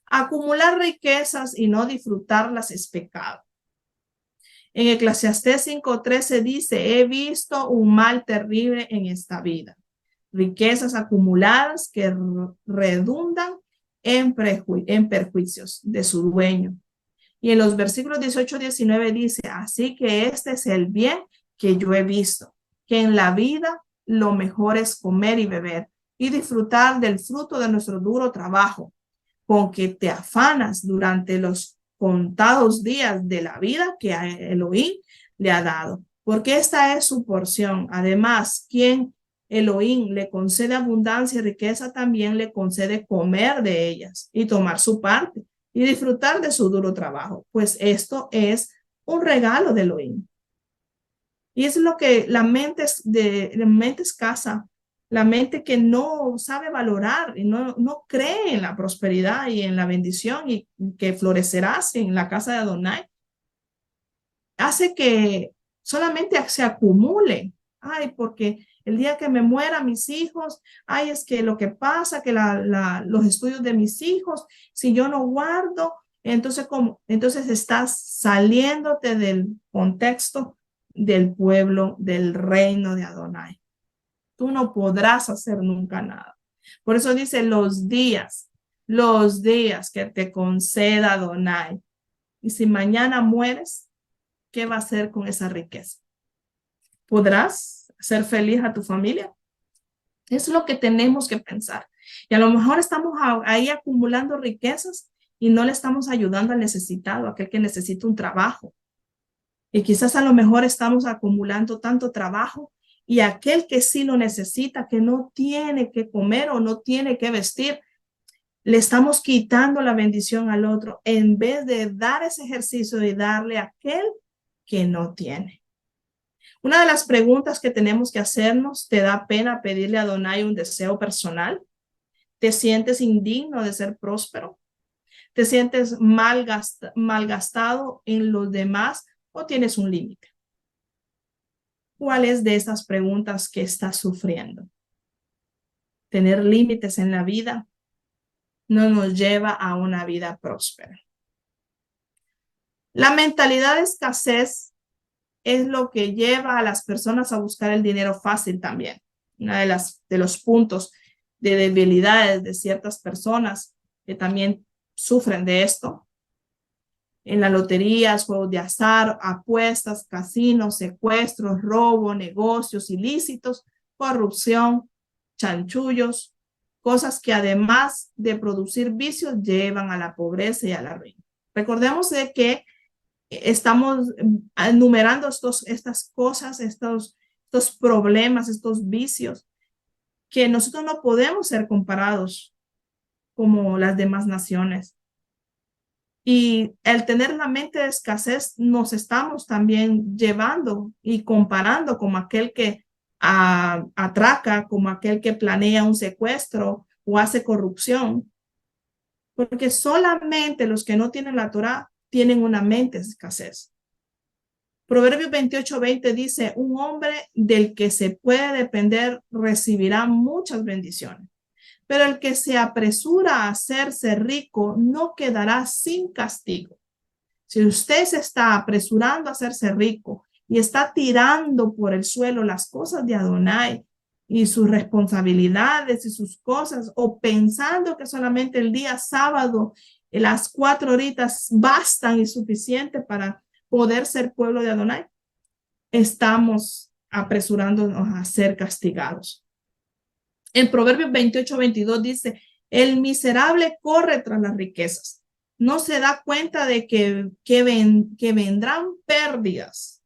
Acumular riquezas y no disfrutarlas es pecado. En Eclesiastés 5:13 dice, he visto un mal terrible en esta vida. Riquezas acumuladas que redundan en perjuicios de su dueño. Y en los versículos 18-19 dice, así que este es el bien que yo he visto, que en la vida lo mejor es comer y beber y disfrutar del fruto de nuestro duro trabajo, con que te afanas durante los contados días de la vida que a Elohim le ha dado, porque esta es su porción. Además, quien Elohim le concede abundancia y riqueza, también le concede comer de ellas y tomar su parte y disfrutar de su duro trabajo, pues esto es un regalo de Elohim. Y es lo que la mente escasa, la mente que no sabe valorar y no cree en la prosperidad y en la bendición y que florecerás en la casa de Adonai, hace que solamente se acumule. Ay, porque el día que me muera mis hijos, ay, es que lo que pasa, que los estudios de mis hijos, si yo no guardo, entonces, ¿cómo? Entonces estás saliéndote del contexto del pueblo, del reino de Adonai. Tú no podrás hacer nunca nada. Por eso dice los días que te conceda Adonai. Y si mañana mueres, ¿qué va a hacer con esa riqueza? ¿Podrás ser feliz a tu familia? Es lo que tenemos que pensar. Y a lo mejor estamos ahí acumulando riquezas y no le estamos ayudando al necesitado, aquel que necesita un trabajo. Y quizás a lo mejor estamos acumulando tanto trabajo y aquel que sí lo necesita, que no tiene que comer o no tiene que vestir, le estamos quitando la bendición al otro en vez de dar ese ejercicio y darle a aquel que no tiene. Una de las preguntas que tenemos que hacernos: ¿te da pena pedirle a Adonai un deseo personal? ¿Te sientes indigno de ser próspero? ¿Te sientes malgastado en los demás o tienes un límite? ¿Cuál es de estas preguntas que estás sufriendo? Tener límites en la vida no nos lleva a una vida próspera. La mentalidad de escasez es lo que lleva a las personas a buscar el dinero fácil también. Una de los puntos de debilidades de ciertas personas que también sufren de esto. En las loterías, juegos de azar, apuestas, casinos, secuestros, robo, negocios ilícitos, corrupción, chanchullos, cosas que además de producir vicios llevan a la pobreza y a la ruina. Recordemos de que estamos enumerando estas cosas, estos problemas, estos vicios, que nosotros no podemos ser comparados como las demás naciones. Y el tener la mente de escasez nos estamos también llevando y comparando como aquel que atraca, como aquel que planea un secuestro o hace corrupción. Porque solamente los que no tienen la Torá tienen una mente de escasez. Proverbios 28:20 dice: un hombre del que se puede depender recibirá muchas bendiciones, pero el que se apresura a hacerse rico no quedará sin castigo. Si usted se está apresurando a hacerse rico y está tirando por el suelo las cosas de Adonai y sus responsabilidades y sus cosas, o pensando que solamente el día sábado las 4 horitas bastan y suficiente para poder ser pueblo de Adonai, estamos apresurándonos a ser castigados. En Proverbios 28:22 dice: el miserable corre tras las riquezas, no se da cuenta de que vendrán pérdidas.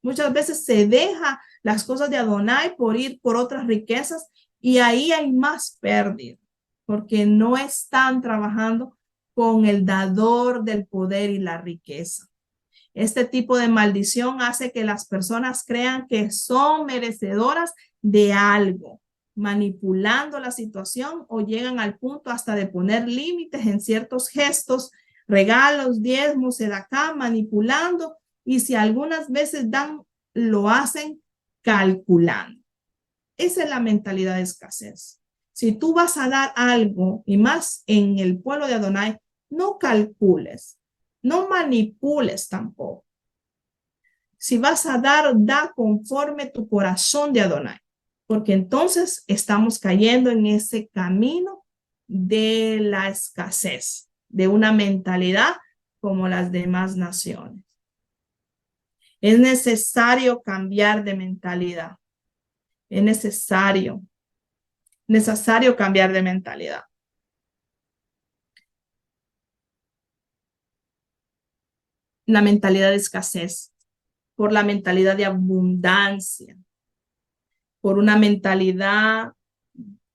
Muchas veces se deja las cosas de Adonai por ir por otras riquezas y ahí hay más pérdida, porque no están trabajando con el dador del poder y la riqueza. Este tipo de maldición hace que las personas crean que son merecedoras de algo, manipulando la situación, o llegan al punto hasta de poner límites en ciertos gestos, regalos, diezmos, sedacá, manipulando, y si algunas veces dan, lo hacen calculando. Esa es la mentalidad de escasez. Si tú vas a dar algo, y más en el pueblo de Adonai, no calcules, no manipules tampoco. Si vas a dar, da conforme tu corazón de Adonai, porque entonces estamos cayendo en ese camino de la escasez, de una mentalidad como las demás naciones. Es necesario cambiar de mentalidad. Es necesario cambiar de mentalidad. La mentalidad de escasez, por la mentalidad de abundancia, por una mentalidad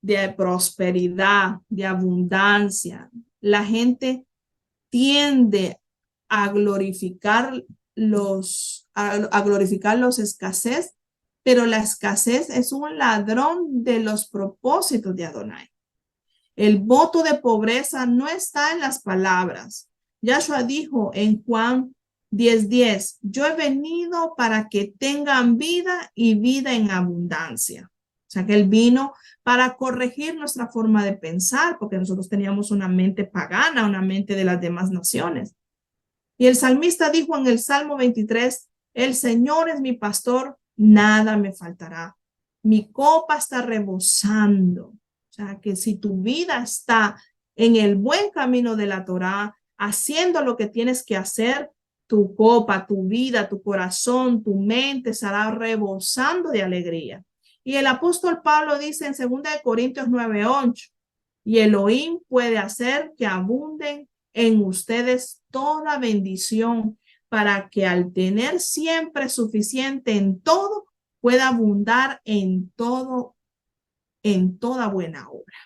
de prosperidad, de abundancia. La gente tiende a glorificar los escasez, pero la escasez es un ladrón de los propósitos de Adonai. El voto de pobreza no está en las palabras. Yahshua dijo en Juan 10:10: yo he venido para que tengan vida y vida en abundancia. O sea que él vino para corregir nuestra forma de pensar, porque nosotros teníamos una mente pagana, una mente de las demás naciones. Y el salmista dijo en el Salmo 23: el Señor es mi pastor, nada me faltará. Mi copa está rebosando. O sea que si tu vida está en el buen camino de la Torá, haciendo lo que tienes que hacer, tu copa, tu vida, tu corazón, tu mente estará rebosando de alegría. Y el apóstol Pablo dice en 2 Corintios 9:8: y Elohim puede hacer que abunden en ustedes toda bendición, para que al tener siempre suficiente en todo, pueda abundar en todo, en toda buena obra.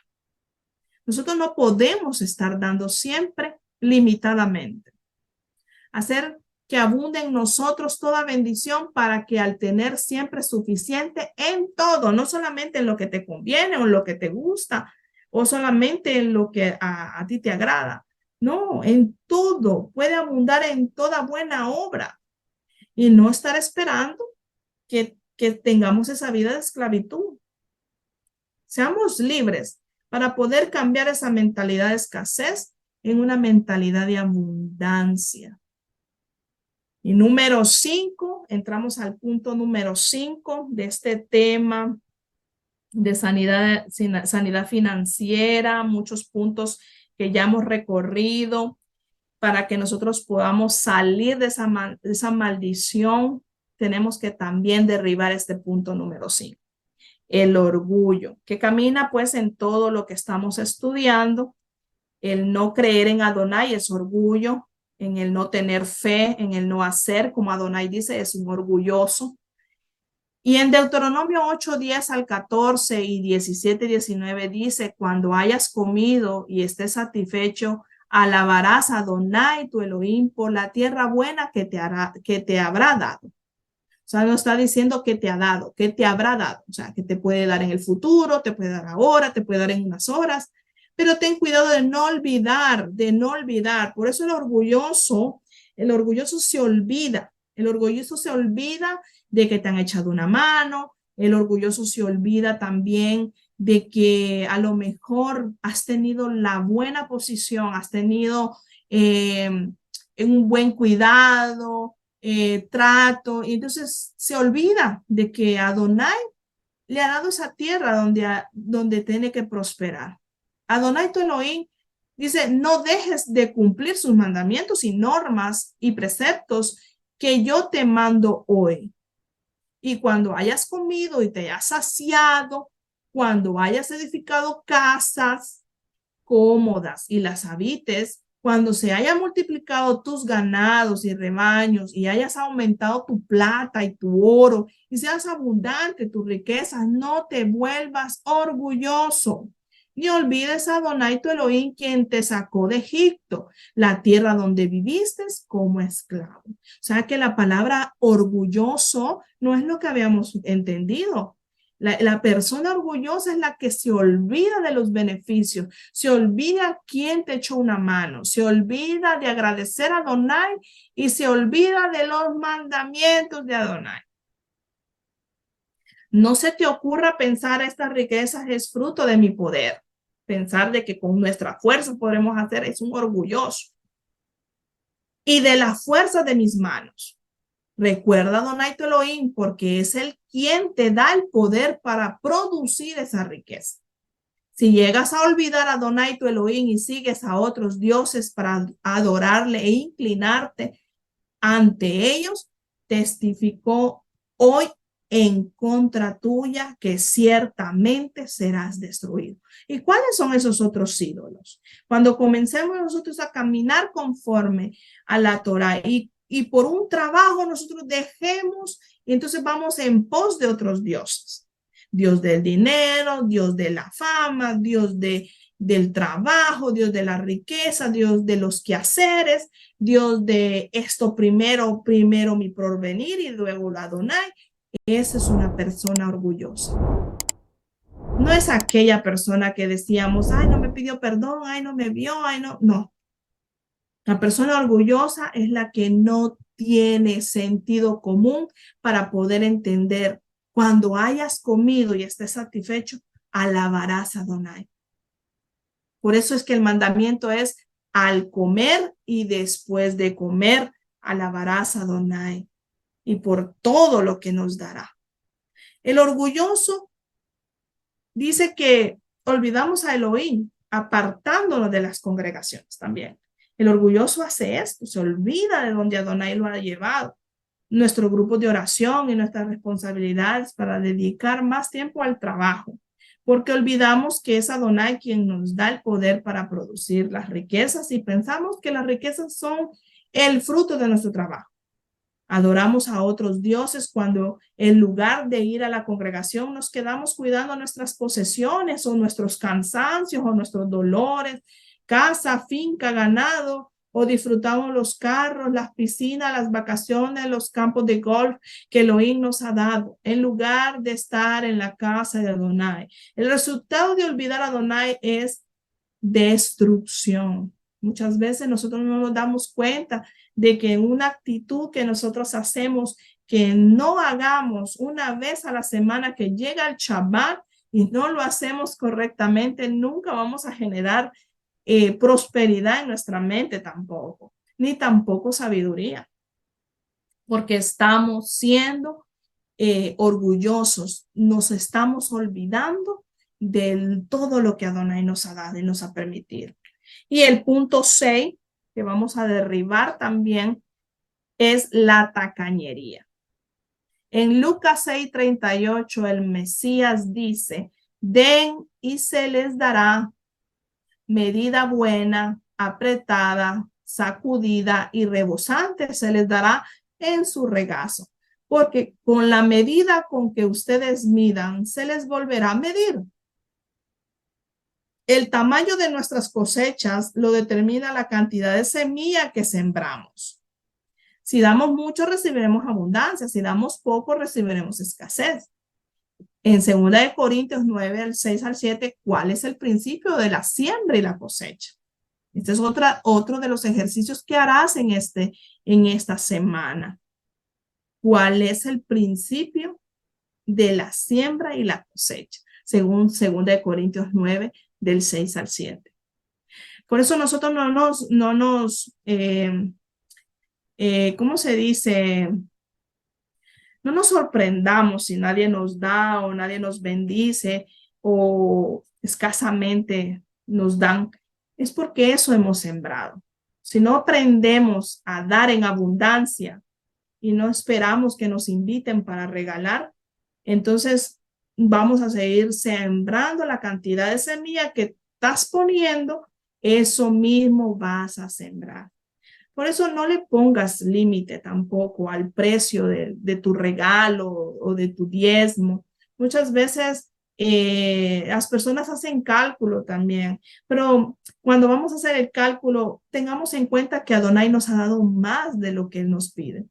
Nosotros no podemos estar dando siempre limitadamente. Hacer que abunde en nosotros toda bendición, para que al tener siempre suficiente en todo, no solamente en lo que te conviene o en lo que te gusta, o solamente en lo que a ti te agrada. No, en todo, puede abundar en toda buena obra, y no estar esperando que tengamos esa vida de esclavitud. Seamos libres para poder cambiar esa mentalidad de escasez en una mentalidad de abundancia. Y número 5, entramos al punto número 5 de este tema de sanidad financiera, muchos puntos que ya hemos recorrido para que nosotros podamos salir de esa maldición. Tenemos que también derribar este punto número 5, el orgullo, que camina pues en todo lo que estamos estudiando. El no creer en Adonai es orgullo, en el no tener fe, en el no hacer, como Adonai dice, es un orgulloso. Y en Deuteronomio 8, 10 al 14 y 17, 19 dice: cuando hayas comido y estés satisfecho, alabarás a Adonai tu Elohim por la tierra buena que te habrá dado. O sea, no está diciendo que te ha dado, que te habrá dado. O sea, que te puede dar en el futuro, te puede dar ahora, te puede dar en unas horas. Pero ten cuidado de no olvidar, de no olvidar. Por eso el orgulloso se olvida. El orgulloso se olvida de que te han echado una mano. El orgulloso se olvida también de que a lo mejor has tenido la buena posición, has tenido un buen cuidado, trato, y entonces se olvida de que Adonai le ha dado esa tierra donde tiene que prosperar. Adonai tu Elohim dice: no dejes de cumplir sus mandamientos y normas y preceptos que yo te mando hoy. Y cuando hayas comido y te hayas saciado, cuando hayas edificado casas cómodas y las habites, cuando se haya multiplicado tus ganados y rebaños y hayas aumentado tu plata y tu oro y seas abundante tus riquezas, no te vuelvas orgulloso. Ni olvides a Adonai tu Elohim, quien te sacó de Egipto, la tierra donde viviste como esclavo. O sea que la palabra orgulloso no es lo que habíamos entendido. La persona orgullosa es la que se olvida de los beneficios, se olvida quién te echó una mano, se olvida de agradecer a Adonai y se olvida de los mandamientos de Adonai. No se te ocurra pensar: estas riquezas es fruto de mi poder. Pensar de que con nuestra fuerza podremos hacer, es un orgulloso. Y de la fuerza de mis manos. Recuerda a Adonai tu Elohim, porque es él quien te da el poder para producir esa riqueza. Si llegas a olvidar a Adonai tu Elohim y sigues a otros dioses para adorarle e inclinarte ante ellos, testificó hoy en contra tuya que ciertamente serás destruido. ¿Y cuáles son esos otros ídolos? Cuando comencemos nosotros a caminar conforme a la Torah y por un trabajo nosotros dejemos y entonces vamos en pos de otros dioses. Dios del dinero, Dios de la fama, Dios del trabajo, Dios de la riqueza, Dios de los quehaceres, Dios de esto primero mi porvenir y luego la Adonai. Esa es una persona orgullosa. No es aquella persona que decíamos: ay, no me pidió perdón, ay, no me vio, ay, no. No. La persona orgullosa es la que no tiene sentido común para poder entender: cuando hayas comido y estés satisfecho, alabarás a Adonai. Por eso es que el mandamiento es: al comer y después de comer, alabarás a Adonai, y por todo lo que nos dará. El orgulloso dice que olvidamos a Elohim, apartándonos de las congregaciones también. El orgulloso hace esto, se olvida de donde Adonai lo ha llevado. Nuestro grupo de oración y nuestras responsabilidades para dedicar más tiempo al trabajo, porque olvidamos que es Adonai quien nos da el poder para producir las riquezas y pensamos que las riquezas son el fruto de nuestro trabajo. Adoramos a otros dioses cuando en lugar de ir a la congregación nos quedamos cuidando nuestras posesiones o nuestros cansancios o nuestros dolores, casa, finca, ganado, o disfrutamos los carros, las piscinas, las vacaciones, los campos de golf que Elohim nos ha dado, en lugar de estar en la casa de Adonai. El resultado de olvidar a Adonai es destrucción. Muchas veces nosotros no nos damos cuenta de que una actitud que nosotros hacemos, que no hagamos una vez a la semana que llega el Shabbat y no lo hacemos correctamente, nunca vamos a generar prosperidad en nuestra mente tampoco, ni tampoco sabiduría, porque estamos siendo orgullosos, nos estamos olvidando de todo lo que Adonai nos ha dado y nos ha permitido. Y el punto 6 que vamos a derribar también es la tacañería. En Lucas 6:38 el Mesías dice, den y se les dará medida buena, apretada, sacudida y rebosante se les dará en su regazo, porque con la medida con que ustedes midan, se les volverá a medir. El tamaño de nuestras cosechas lo determina la cantidad de semilla que sembramos. Si damos mucho, recibiremos abundancia. Si damos poco, recibiremos escasez. En 2 Corintios 9, del 6 al 7, ¿cuál es el principio de la siembra y la cosecha? Este es otro de los ejercicios que harás en esta semana. ¿Cuál es el principio de la siembra y la cosecha? Según 2 Corintios 9, del 6 al 7. Por eso nosotros ¿cómo se dice? No nos sorprendamos si nadie nos da o nadie nos bendice o escasamente nos dan. Es porque eso hemos sembrado. Si no aprendemos a dar en abundancia y no esperamos que nos inviten para regalar, entonces vamos a seguir sembrando la cantidad de semilla que estás poniendo, eso mismo vas a sembrar. Por eso no le pongas límite tampoco al precio de tu regalo o de tu diezmo. Muchas veces las personas hacen cálculo también, pero cuando vamos a hacer el cálculo, tengamos en cuenta que Adonai nos ha dado más de lo que Él nos pide.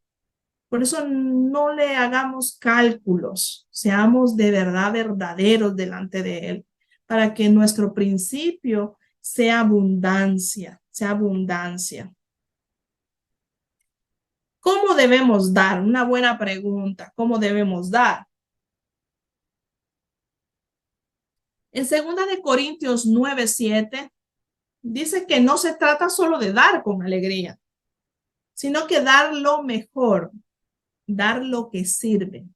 Por eso no le hagamos cálculos, seamos de verdad verdaderos delante de Él, para que nuestro principio sea abundancia, sea abundancia. ¿Cómo debemos dar? Una buena pregunta. ¿Cómo debemos dar? En 2 Corintios 9:7 dice que no se trata solo de dar con alegría, sino que dar lo mejor, dar lo que sirve.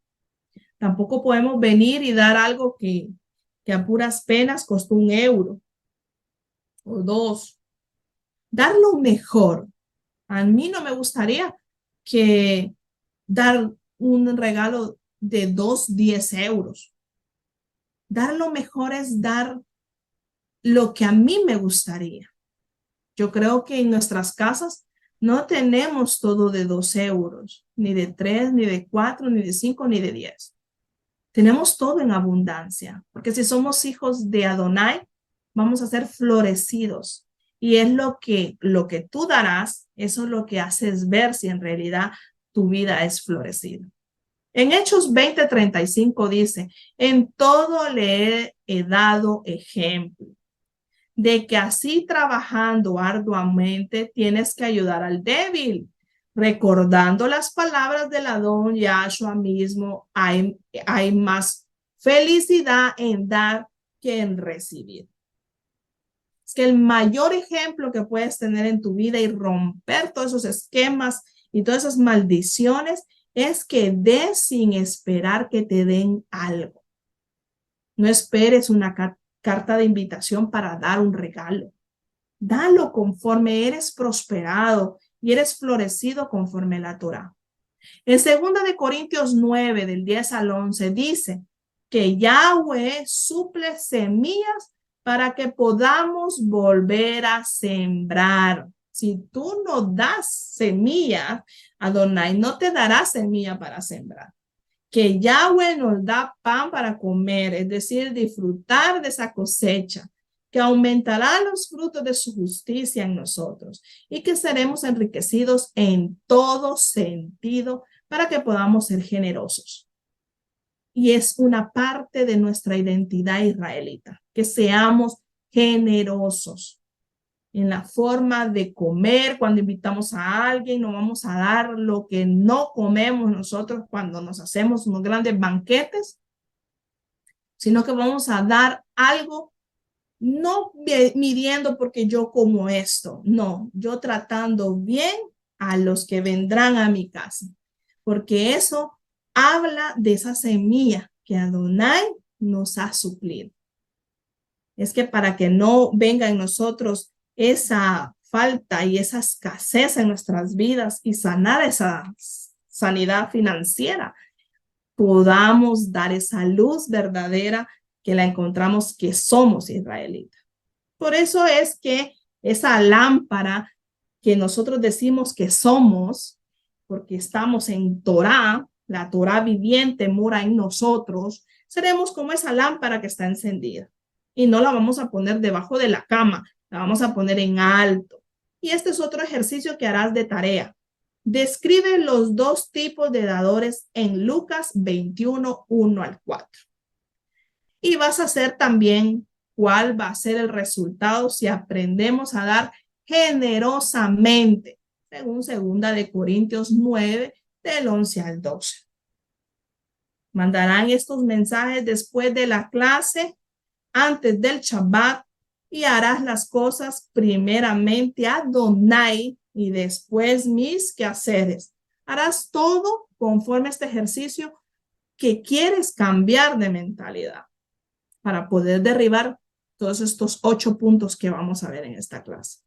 Tampoco podemos venir y dar algo que a puras penas costó €1 o $2. Dar lo mejor. A mí no me gustaría que dar un regalo de 10 euros. Dar lo mejor es dar lo que a mí me gustaría. Yo creo que en nuestras casas no tenemos todo de 2 euros, ni de 3, ni de 4, ni de 5, ni de 10. Tenemos todo en abundancia, porque si somos hijos de Adonai, vamos a ser florecidos. Y es lo que tú darás, eso es lo que haces ver si en realidad tu vida es florecida. En Hechos 20:35 dice, en todo le he dado ejemplo de que así trabajando arduamente tienes que ayudar al débil, recordando las palabras del Adón Yahshua mismo, hay más felicidad en dar que en recibir. Es que el mayor ejemplo que puedes tener en tu vida y romper todos esos esquemas y todas esas maldiciones es que des sin esperar que te den algo. No esperes una carta de invitación para dar un regalo. Dalo conforme eres prosperado y eres florecido conforme la Torá. En 2 Corintios 9, del 10 al 11, dice, que Yahweh suple semillas para que podamos volver a sembrar. Si tú no das semilla, Adonai no te dará semilla para sembrar. Que Yahweh nos da pan para comer, es decir, disfrutar de esa cosecha, que aumentará los frutos de su justicia en nosotros y que seremos enriquecidos en todo sentido para que podamos ser generosos. Y es una parte de nuestra identidad israelita, que seamos generosos en la forma de comer. Cuando invitamos a alguien, no vamos a dar lo que no comemos nosotros cuando nos hacemos unos grandes banquetes, sino que vamos a dar algo no midiendo porque yo como esto, no, yo tratando bien a los que vendrán a mi casa, porque eso habla de esa semilla que Adonai nos ha suplido. Es que para que no venga en nosotros esa falta y esa escasez en nuestras vidas y sanar esa sanidad financiera, podamos dar esa luz verdadera que la encontramos que somos israelitas. Por eso es que esa lámpara que nosotros decimos que somos, porque estamos en Torá, la Torá viviente mora en nosotros, seremos como esa lámpara que está encendida. Y no la vamos a poner debajo de la cama, la vamos a poner en alto. Y este es otro ejercicio que harás de tarea. Describe los dos tipos de dadores en Lucas 21, 1 al 4. Y vas a hacer también cuál va a ser el resultado si aprendemos a dar generosamente, según 2 Corintios 9, del 11 al 12. Mandarán estos mensajes después de la clase, antes del Shabbat, y harás las cosas primeramente a Adonai y después mis quehaceres. Harás todo conforme a este ejercicio que quieres cambiar de mentalidad para poder derribar todos estos 8 puntos que vamos a ver en esta clase.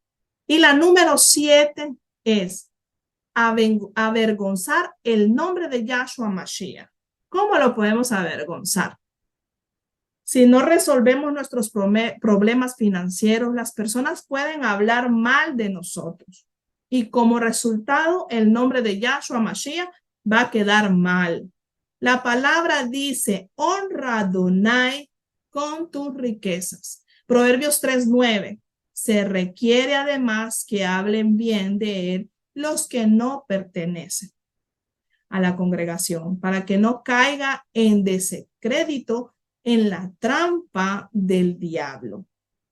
Y la número 7 es avergonzar el nombre de Yahshua Mashiach. ¿Cómo lo podemos avergonzar? Si no resolvemos nuestros problemas financieros, las personas pueden hablar mal de nosotros. Y como resultado, el nombre de Yahshua Mashiach va a quedar mal. La palabra dice, honra a Adonai con tus riquezas. Proverbios 3:9. Se requiere además que hablen bien de él los que no pertenecen a la congregación, para que no caiga en descrédito en la trampa del diablo.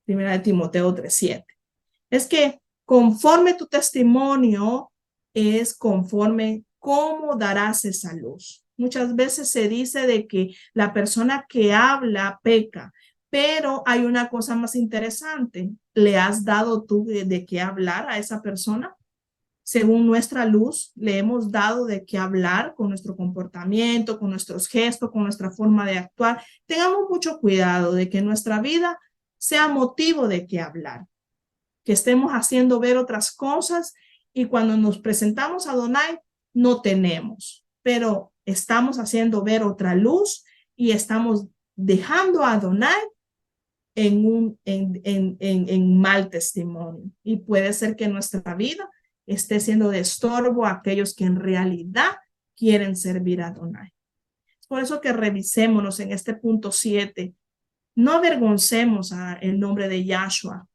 Primera de Timoteo 3:7. Es que conforme tu testimonio es conforme cómo darás esa luz. Muchas veces se dice de que la persona que habla peca, pero hay una cosa más interesante. ¿Le has dado tú de qué hablar a esa persona? Según nuestra luz, le hemos dado de qué hablar con nuestro comportamiento, con nuestros gestos, con nuestra forma de actuar. Tengamos mucho cuidado de que nuestra vida sea motivo de qué hablar, que estemos haciendo ver otras cosas y cuando nos presentamos a Adonai no tenemos, pero estamos haciendo ver otra luz y estamos dejando a Adonai en mal testimonio. Y puede ser que nuestra vida esté siendo de estorbo a aquellos que en realidad quieren servir a Adonai. Es por eso que revisémonos en este punto 7. No avergoncemos el nombre de Yahshua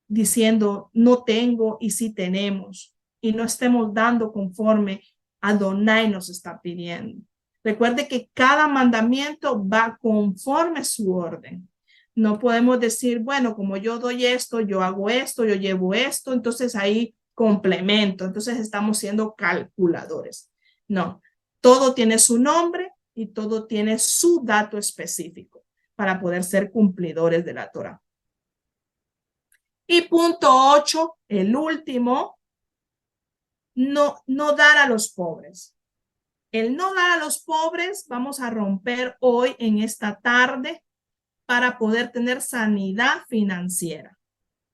diciendo no tengo y sí tenemos y no estemos dando conforme Adonai nos está pidiendo. Recuerde que cada mandamiento va conforme a su orden. No podemos decir, bueno, como yo doy esto, yo hago esto, yo llevo esto, entonces ahí complemento. Entonces estamos siendo calculadores. No, todo tiene su nombre y todo tiene su dato específico para poder ser cumplidores de la Torah. Y punto 8, el último, no dar a los pobres. El no dar a los pobres vamos a romper hoy en esta tarde para poder tener sanidad financiera.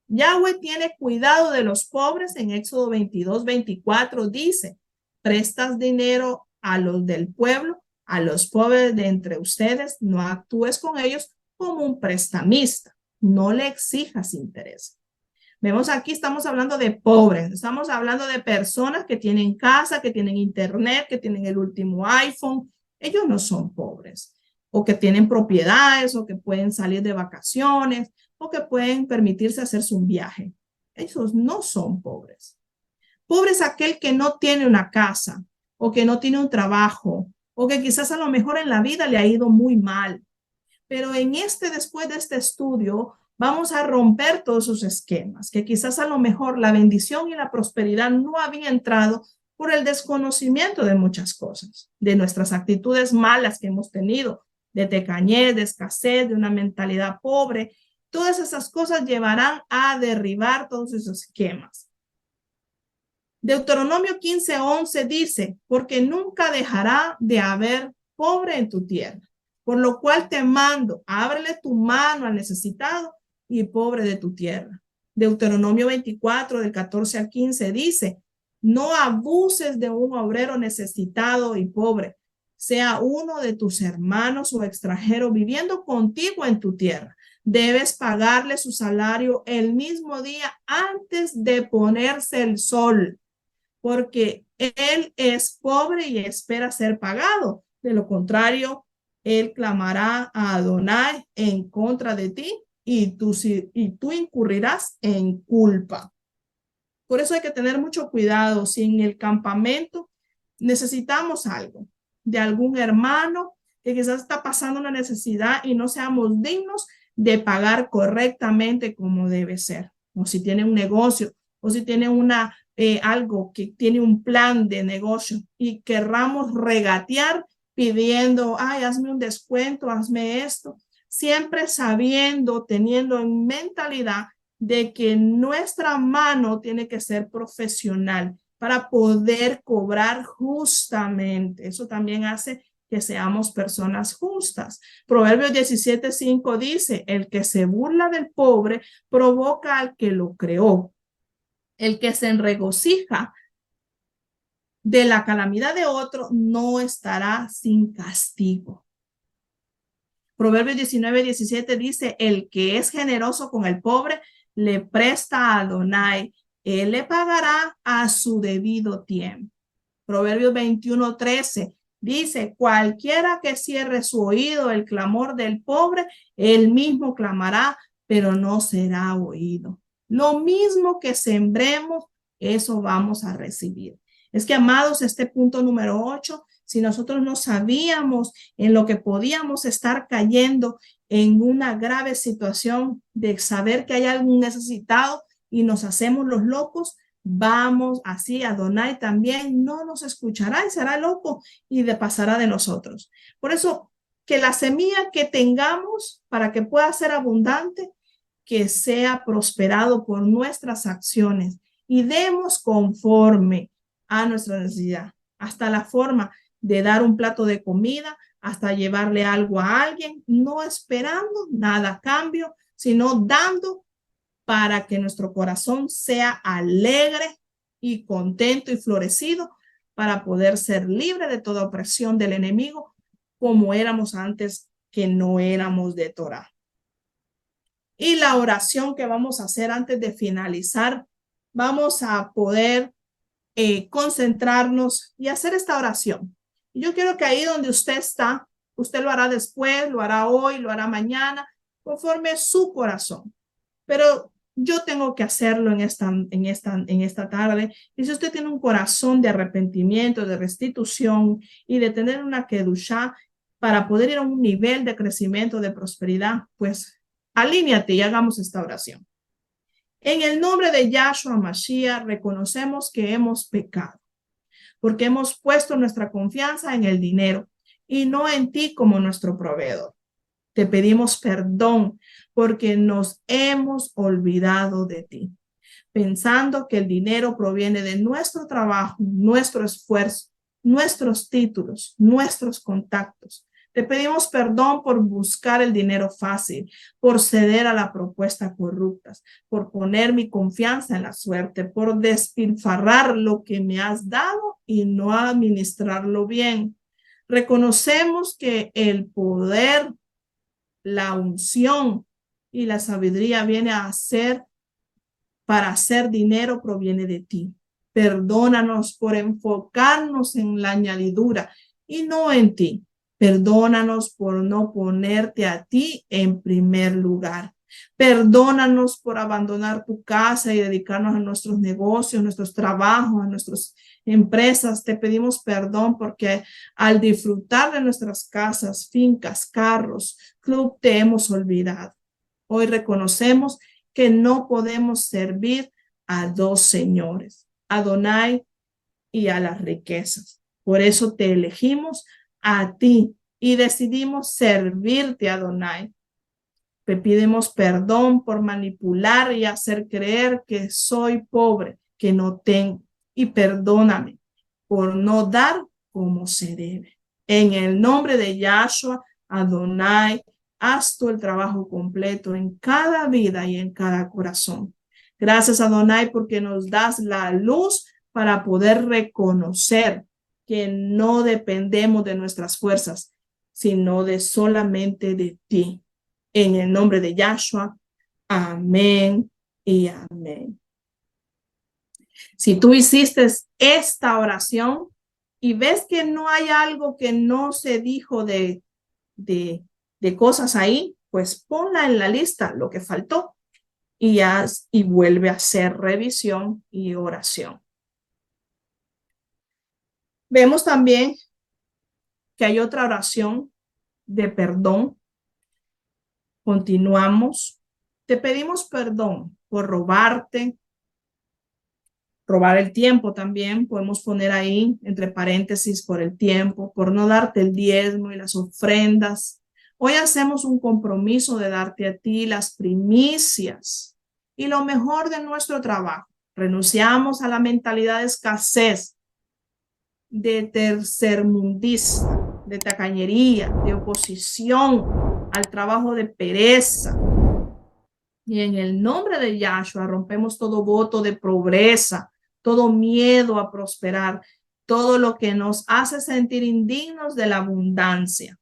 Yahweh tiene cuidado de los pobres. En Éxodo 22:24 dice, prestas dinero a los del pueblo A los pobres de entre ustedes no actúes con ellos como un prestamista. No le exijas interés. Vemos aquí, estamos hablando de pobres, estamos hablando de personas que tienen casa, que tienen internet, que tienen el último iPhone. Ellos no son pobres, o que tienen propiedades, o que pueden salir de vacaciones, o que pueden permitirse hacerse un viaje. Esos no son pobres. Pobre es aquel que no tiene una casa, o que no tiene un trabajo, o que quizás a lo mejor en la vida le ha ido muy mal. Pero después de este estudio, vamos a romper todos esos esquemas, que quizás a lo mejor la bendición y la prosperidad no habían entrado por el desconocimiento de muchas cosas, de nuestras actitudes malas que hemos tenido, de tacañez, de escasez, de una mentalidad pobre. Todas esas cosas llevarán a derribar todos esos esquemas. Deuteronomio 15:11 dice, porque nunca dejará de haber pobre en tu tierra. Por lo cual te mando, ábrele tu mano al necesitado y pobre de tu tierra. Deuteronomio 24, del 14 al 15 dice, no abuses de un obrero necesitado y pobre, sea uno de tus hermanos o extranjero viviendo contigo en tu tierra. Debes pagarle su salario el mismo día antes de ponerse el sol, porque él es pobre y espera ser pagado. De lo contrario, él clamará a Adonai en contra de ti y tú incurrirás en culpa. Por eso hay que tener mucho cuidado. Si en el campamento necesitamos algo de algún hermano que quizás está pasando una necesidad y no seamos dignos de pagar correctamente como debe ser. O si tiene un negocio, o si tiene algo que tiene un plan de negocio y querramos regatear pidiendo, ay, hazme un descuento, hazme esto, siempre sabiendo, teniendo en mentalidad de que nuestra mano tiene que ser profesional para poder cobrar justamente. Eso también hace que seamos personas justas. Proverbios 17:5 dice, el que se burla del pobre provoca al que lo creó. El que se regocija de la calamidad de otro no estará sin castigo. Proverbios 19:17 dice, el que es generoso con el pobre le presta a Adonai, él le pagará a su debido tiempo. Proverbios 21:13 dice, cualquiera que cierre su oído el clamor del pobre, él mismo clamará, pero no será oído. Lo mismo que sembremos, eso vamos a recibir. Es que, amados, este punto número 8, si nosotros no sabíamos en lo que podíamos estar cayendo en una grave situación de saber que hay algún necesitado y nos hacemos los locos, vamos así, Adonai también no nos escuchará y será loco y pasará de nosotros. Por eso, que la semilla que tengamos para que pueda ser abundante, que sea prosperado por nuestras acciones y demos conforme a nuestra necesidad, hasta la forma de dar un plato de comida, hasta llevarle algo a alguien, no esperando nada a cambio, sino dando para que nuestro corazón sea alegre y contento y florecido para poder ser libre de toda opresión del enemigo, como éramos antes que no éramos de Torah. Y la oración que vamos a hacer antes de finalizar, vamos a poder concentrarnos y hacer esta oración. Yo quiero que ahí donde usted está, usted lo hará después, lo hará hoy, lo hará mañana, conforme su corazón. Pero yo tengo que hacerlo en esta tarde. Y si usted tiene un corazón de arrepentimiento, de restitución y de tener una kedushá para poder ir a un nivel de crecimiento, de prosperidad, pues alíñate y hagamos esta oración. En el nombre de Yahshua Mashiach, reconocemos que hemos pecado, porque hemos puesto nuestra confianza en el dinero y no en ti como nuestro proveedor. Te pedimos perdón porque nos hemos olvidado de ti, pensando que el dinero proviene de nuestro trabajo, nuestro esfuerzo, nuestros títulos, nuestros contactos. Te pedimos perdón por buscar el dinero fácil, por ceder a la propuesta corrupta, por poner mi confianza en la suerte, por despilfarrar lo que me has dado y no administrarlo bien. Reconocemos que el poder, la unción y la sabiduría viene a ser para hacer dinero proviene de ti. Perdónanos por enfocarnos en la añadidura y no en ti. Perdónanos por no ponerte a ti en primer lugar. Perdónanos por abandonar tu casa y dedicarnos a nuestros negocios, nuestros trabajos, a nuestras empresas. Te pedimos perdón porque al disfrutar de nuestras casas, fincas, carros, club, te hemos olvidado. Hoy reconocemos que no podemos servir a dos señores, a Adonai y a las riquezas. Por eso te elegimos a ti y decidimos servirte, Adonai. Te pedimos perdón por manipular y hacer creer que soy pobre, que no tengo. Y perdóname por no dar como se debe. En el nombre de Yahshua, Adonai, haz tú el trabajo completo en cada vida y en cada corazón. Gracias, Adonai, porque nos das la luz para poder reconocer que no dependemos de nuestras fuerzas, sino de solamente de ti. En el nombre de Yahshua, amén y amén. Si tú hiciste esta oración y ves que no hay algo que no se dijo de cosas ahí, pues ponla en la lista, lo que faltó, y vuelve a hacer revisión y oración. Vemos también que hay otra oración de perdón. Continuamos. Te pedimos perdón por robarte, robar el tiempo también. Podemos poner ahí entre paréntesis por el tiempo, por no darte el diezmo y las ofrendas. Hoy hacemos un compromiso de darte a ti las primicias y lo mejor de nuestro trabajo. Renunciamos a la mentalidad de escasez, de tercermundista, de tacañería, de oposición al trabajo de pereza. Y en el nombre de Yahshua rompemos todo voto de pobreza, todo miedo a prosperar, todo lo que nos hace sentir indignos de la abundancia.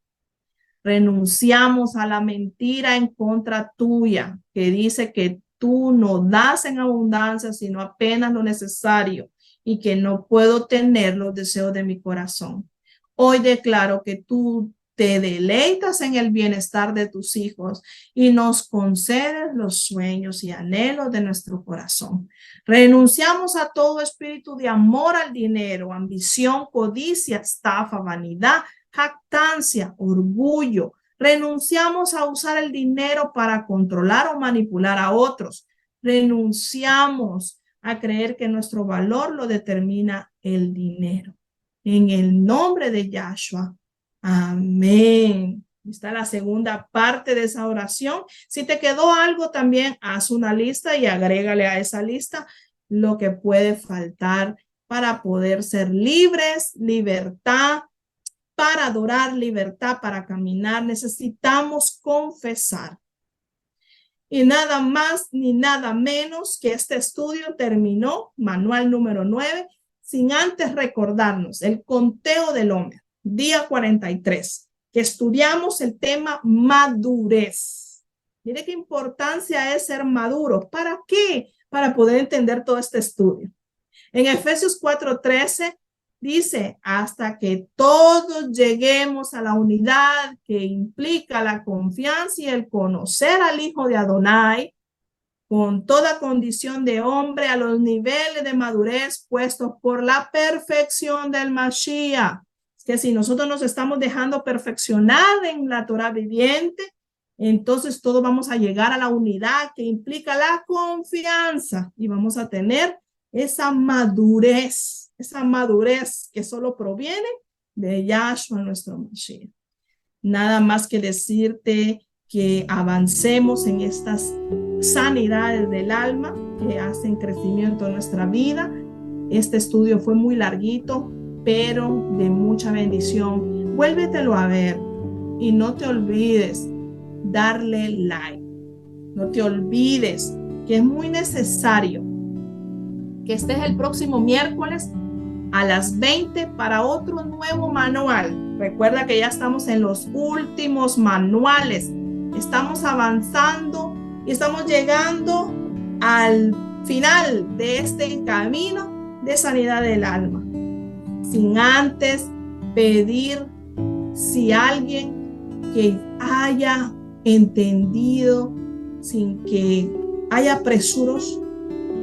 Renunciamos a la mentira en contra tuya, que dice que tú no das en abundancia, sino apenas lo necesario y que no puedo tener los deseos de mi corazón. Hoy declaro que tú te deleitas en el bienestar de tus hijos y nos concedes los sueños y anhelos de nuestro corazón. Renunciamos a todo espíritu de amor al dinero, ambición, codicia, estafa, vanidad, jactancia, orgullo. Renunciamos a usar el dinero para controlar o manipular a otros. Renunciamos a creer que nuestro valor lo determina el dinero. En el nombre de Yahshua. Amén. Está la segunda parte de esa oración. Si te quedó algo también, haz una lista y agrégale a esa lista lo que puede faltar para poder ser libres, libertad, para adorar, libertad, para caminar. Necesitamos confesar. Y nada más ni nada menos que este estudio terminó, manual número 9, sin antes recordarnos el conteo del hombre, día 43, que estudiamos el tema madurez. Mire qué importancia es ser maduro. ¿Para qué? Para poder entender todo este estudio. En Efesios 4:13 dice, hasta que todos lleguemos a la unidad que implica la confianza y el conocer al Hijo de Adonai, con toda condición de hombre a los niveles de madurez puestos por la perfección del Mashiach. Es que si nosotros nos estamos dejando perfeccionar en la Torah viviente, entonces todos vamos a llegar a la unidad que implica la confianza y vamos a tener esa madurez que solo proviene de Yahshua, nuestro Mashiach. Nada más que decirte que avancemos en estas sanidades del alma que hacen crecimiento en nuestra vida. Este estudio fue muy larguito, pero de mucha bendición. Vuélvetelo a ver y no te olvides darle like. No te olvides que es muy necesario que estés el próximo miércoles a las 20 para otro nuevo manual. Recuerda que ya estamos en los últimos manuales. Estamos avanzando y estamos llegando al final de este camino de sanidad del alma. Sin antes pedir si alguien que haya entendido, sin que haya apresuros,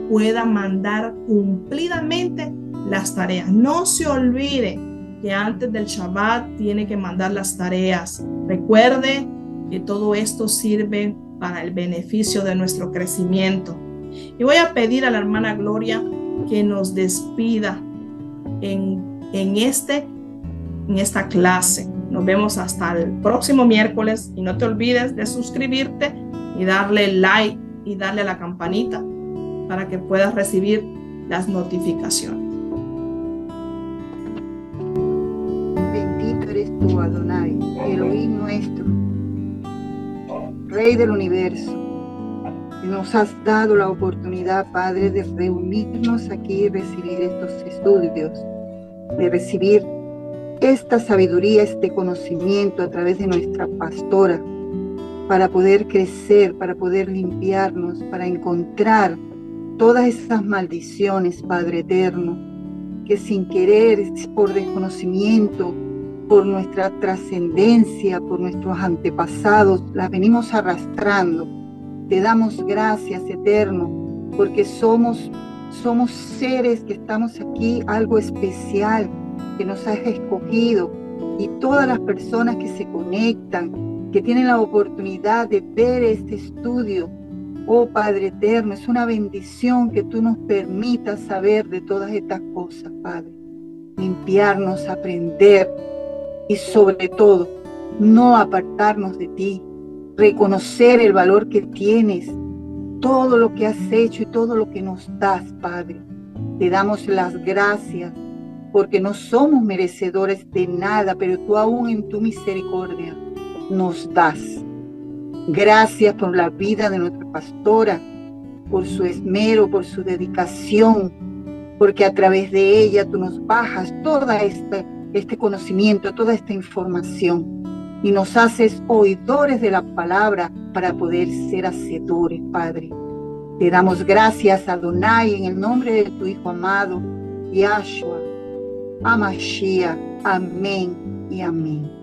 pueda mandar cumplidamente las tareas. No se olvide que antes del Shabbat tiene que mandar las tareas. Recuerde que todo esto sirve para el beneficio de nuestro crecimiento. Y voy a pedir a la hermana Gloria que nos despida en esta clase. Nos vemos hasta el próximo miércoles y no te olvides de suscribirte y darle like y darle a la campanita para que puedas recibir las notificaciones. Bendito eres tú, Adonai, Elohim nuestro, Rey del universo. Y nos has dado la oportunidad, Padre, de reunirnos aquí y recibir estos estudios, de recibir esta sabiduría, este conocimiento a través de nuestra pastora, para poder crecer, para poder limpiarnos, para encontrar todas esas maldiciones, Padre eterno, que sin querer, por desconocimiento, por nuestra trascendencia, por nuestros antepasados, las venimos arrastrando. Te damos gracias, eterno, porque somos seres que estamos aquí, algo especial, que nos has escogido, y todas las personas que se conectan, que tienen la oportunidad de ver este estudio. Oh Padre eterno, es una bendición que tú nos permitas saber de todas estas cosas, Padre. Limpiarnos, aprender y sobre todo, no apartarnos de ti. Reconocer el valor que tienes, todo lo que has hecho y todo lo que nos das, Padre. Te damos las gracias porque no somos merecedores de nada, pero tú aún en tu misericordia nos das. Gracias por la vida de nuestra pastora, por su esmero, por su dedicación, porque a través de ella tú nos bajas todo este conocimiento, toda esta información y nos haces oidores de la palabra para poder ser hacedores, Padre. Te damos gracias, Adonai, en el nombre de tu Hijo amado, Yahshua, Hamashiach. Amén y amén.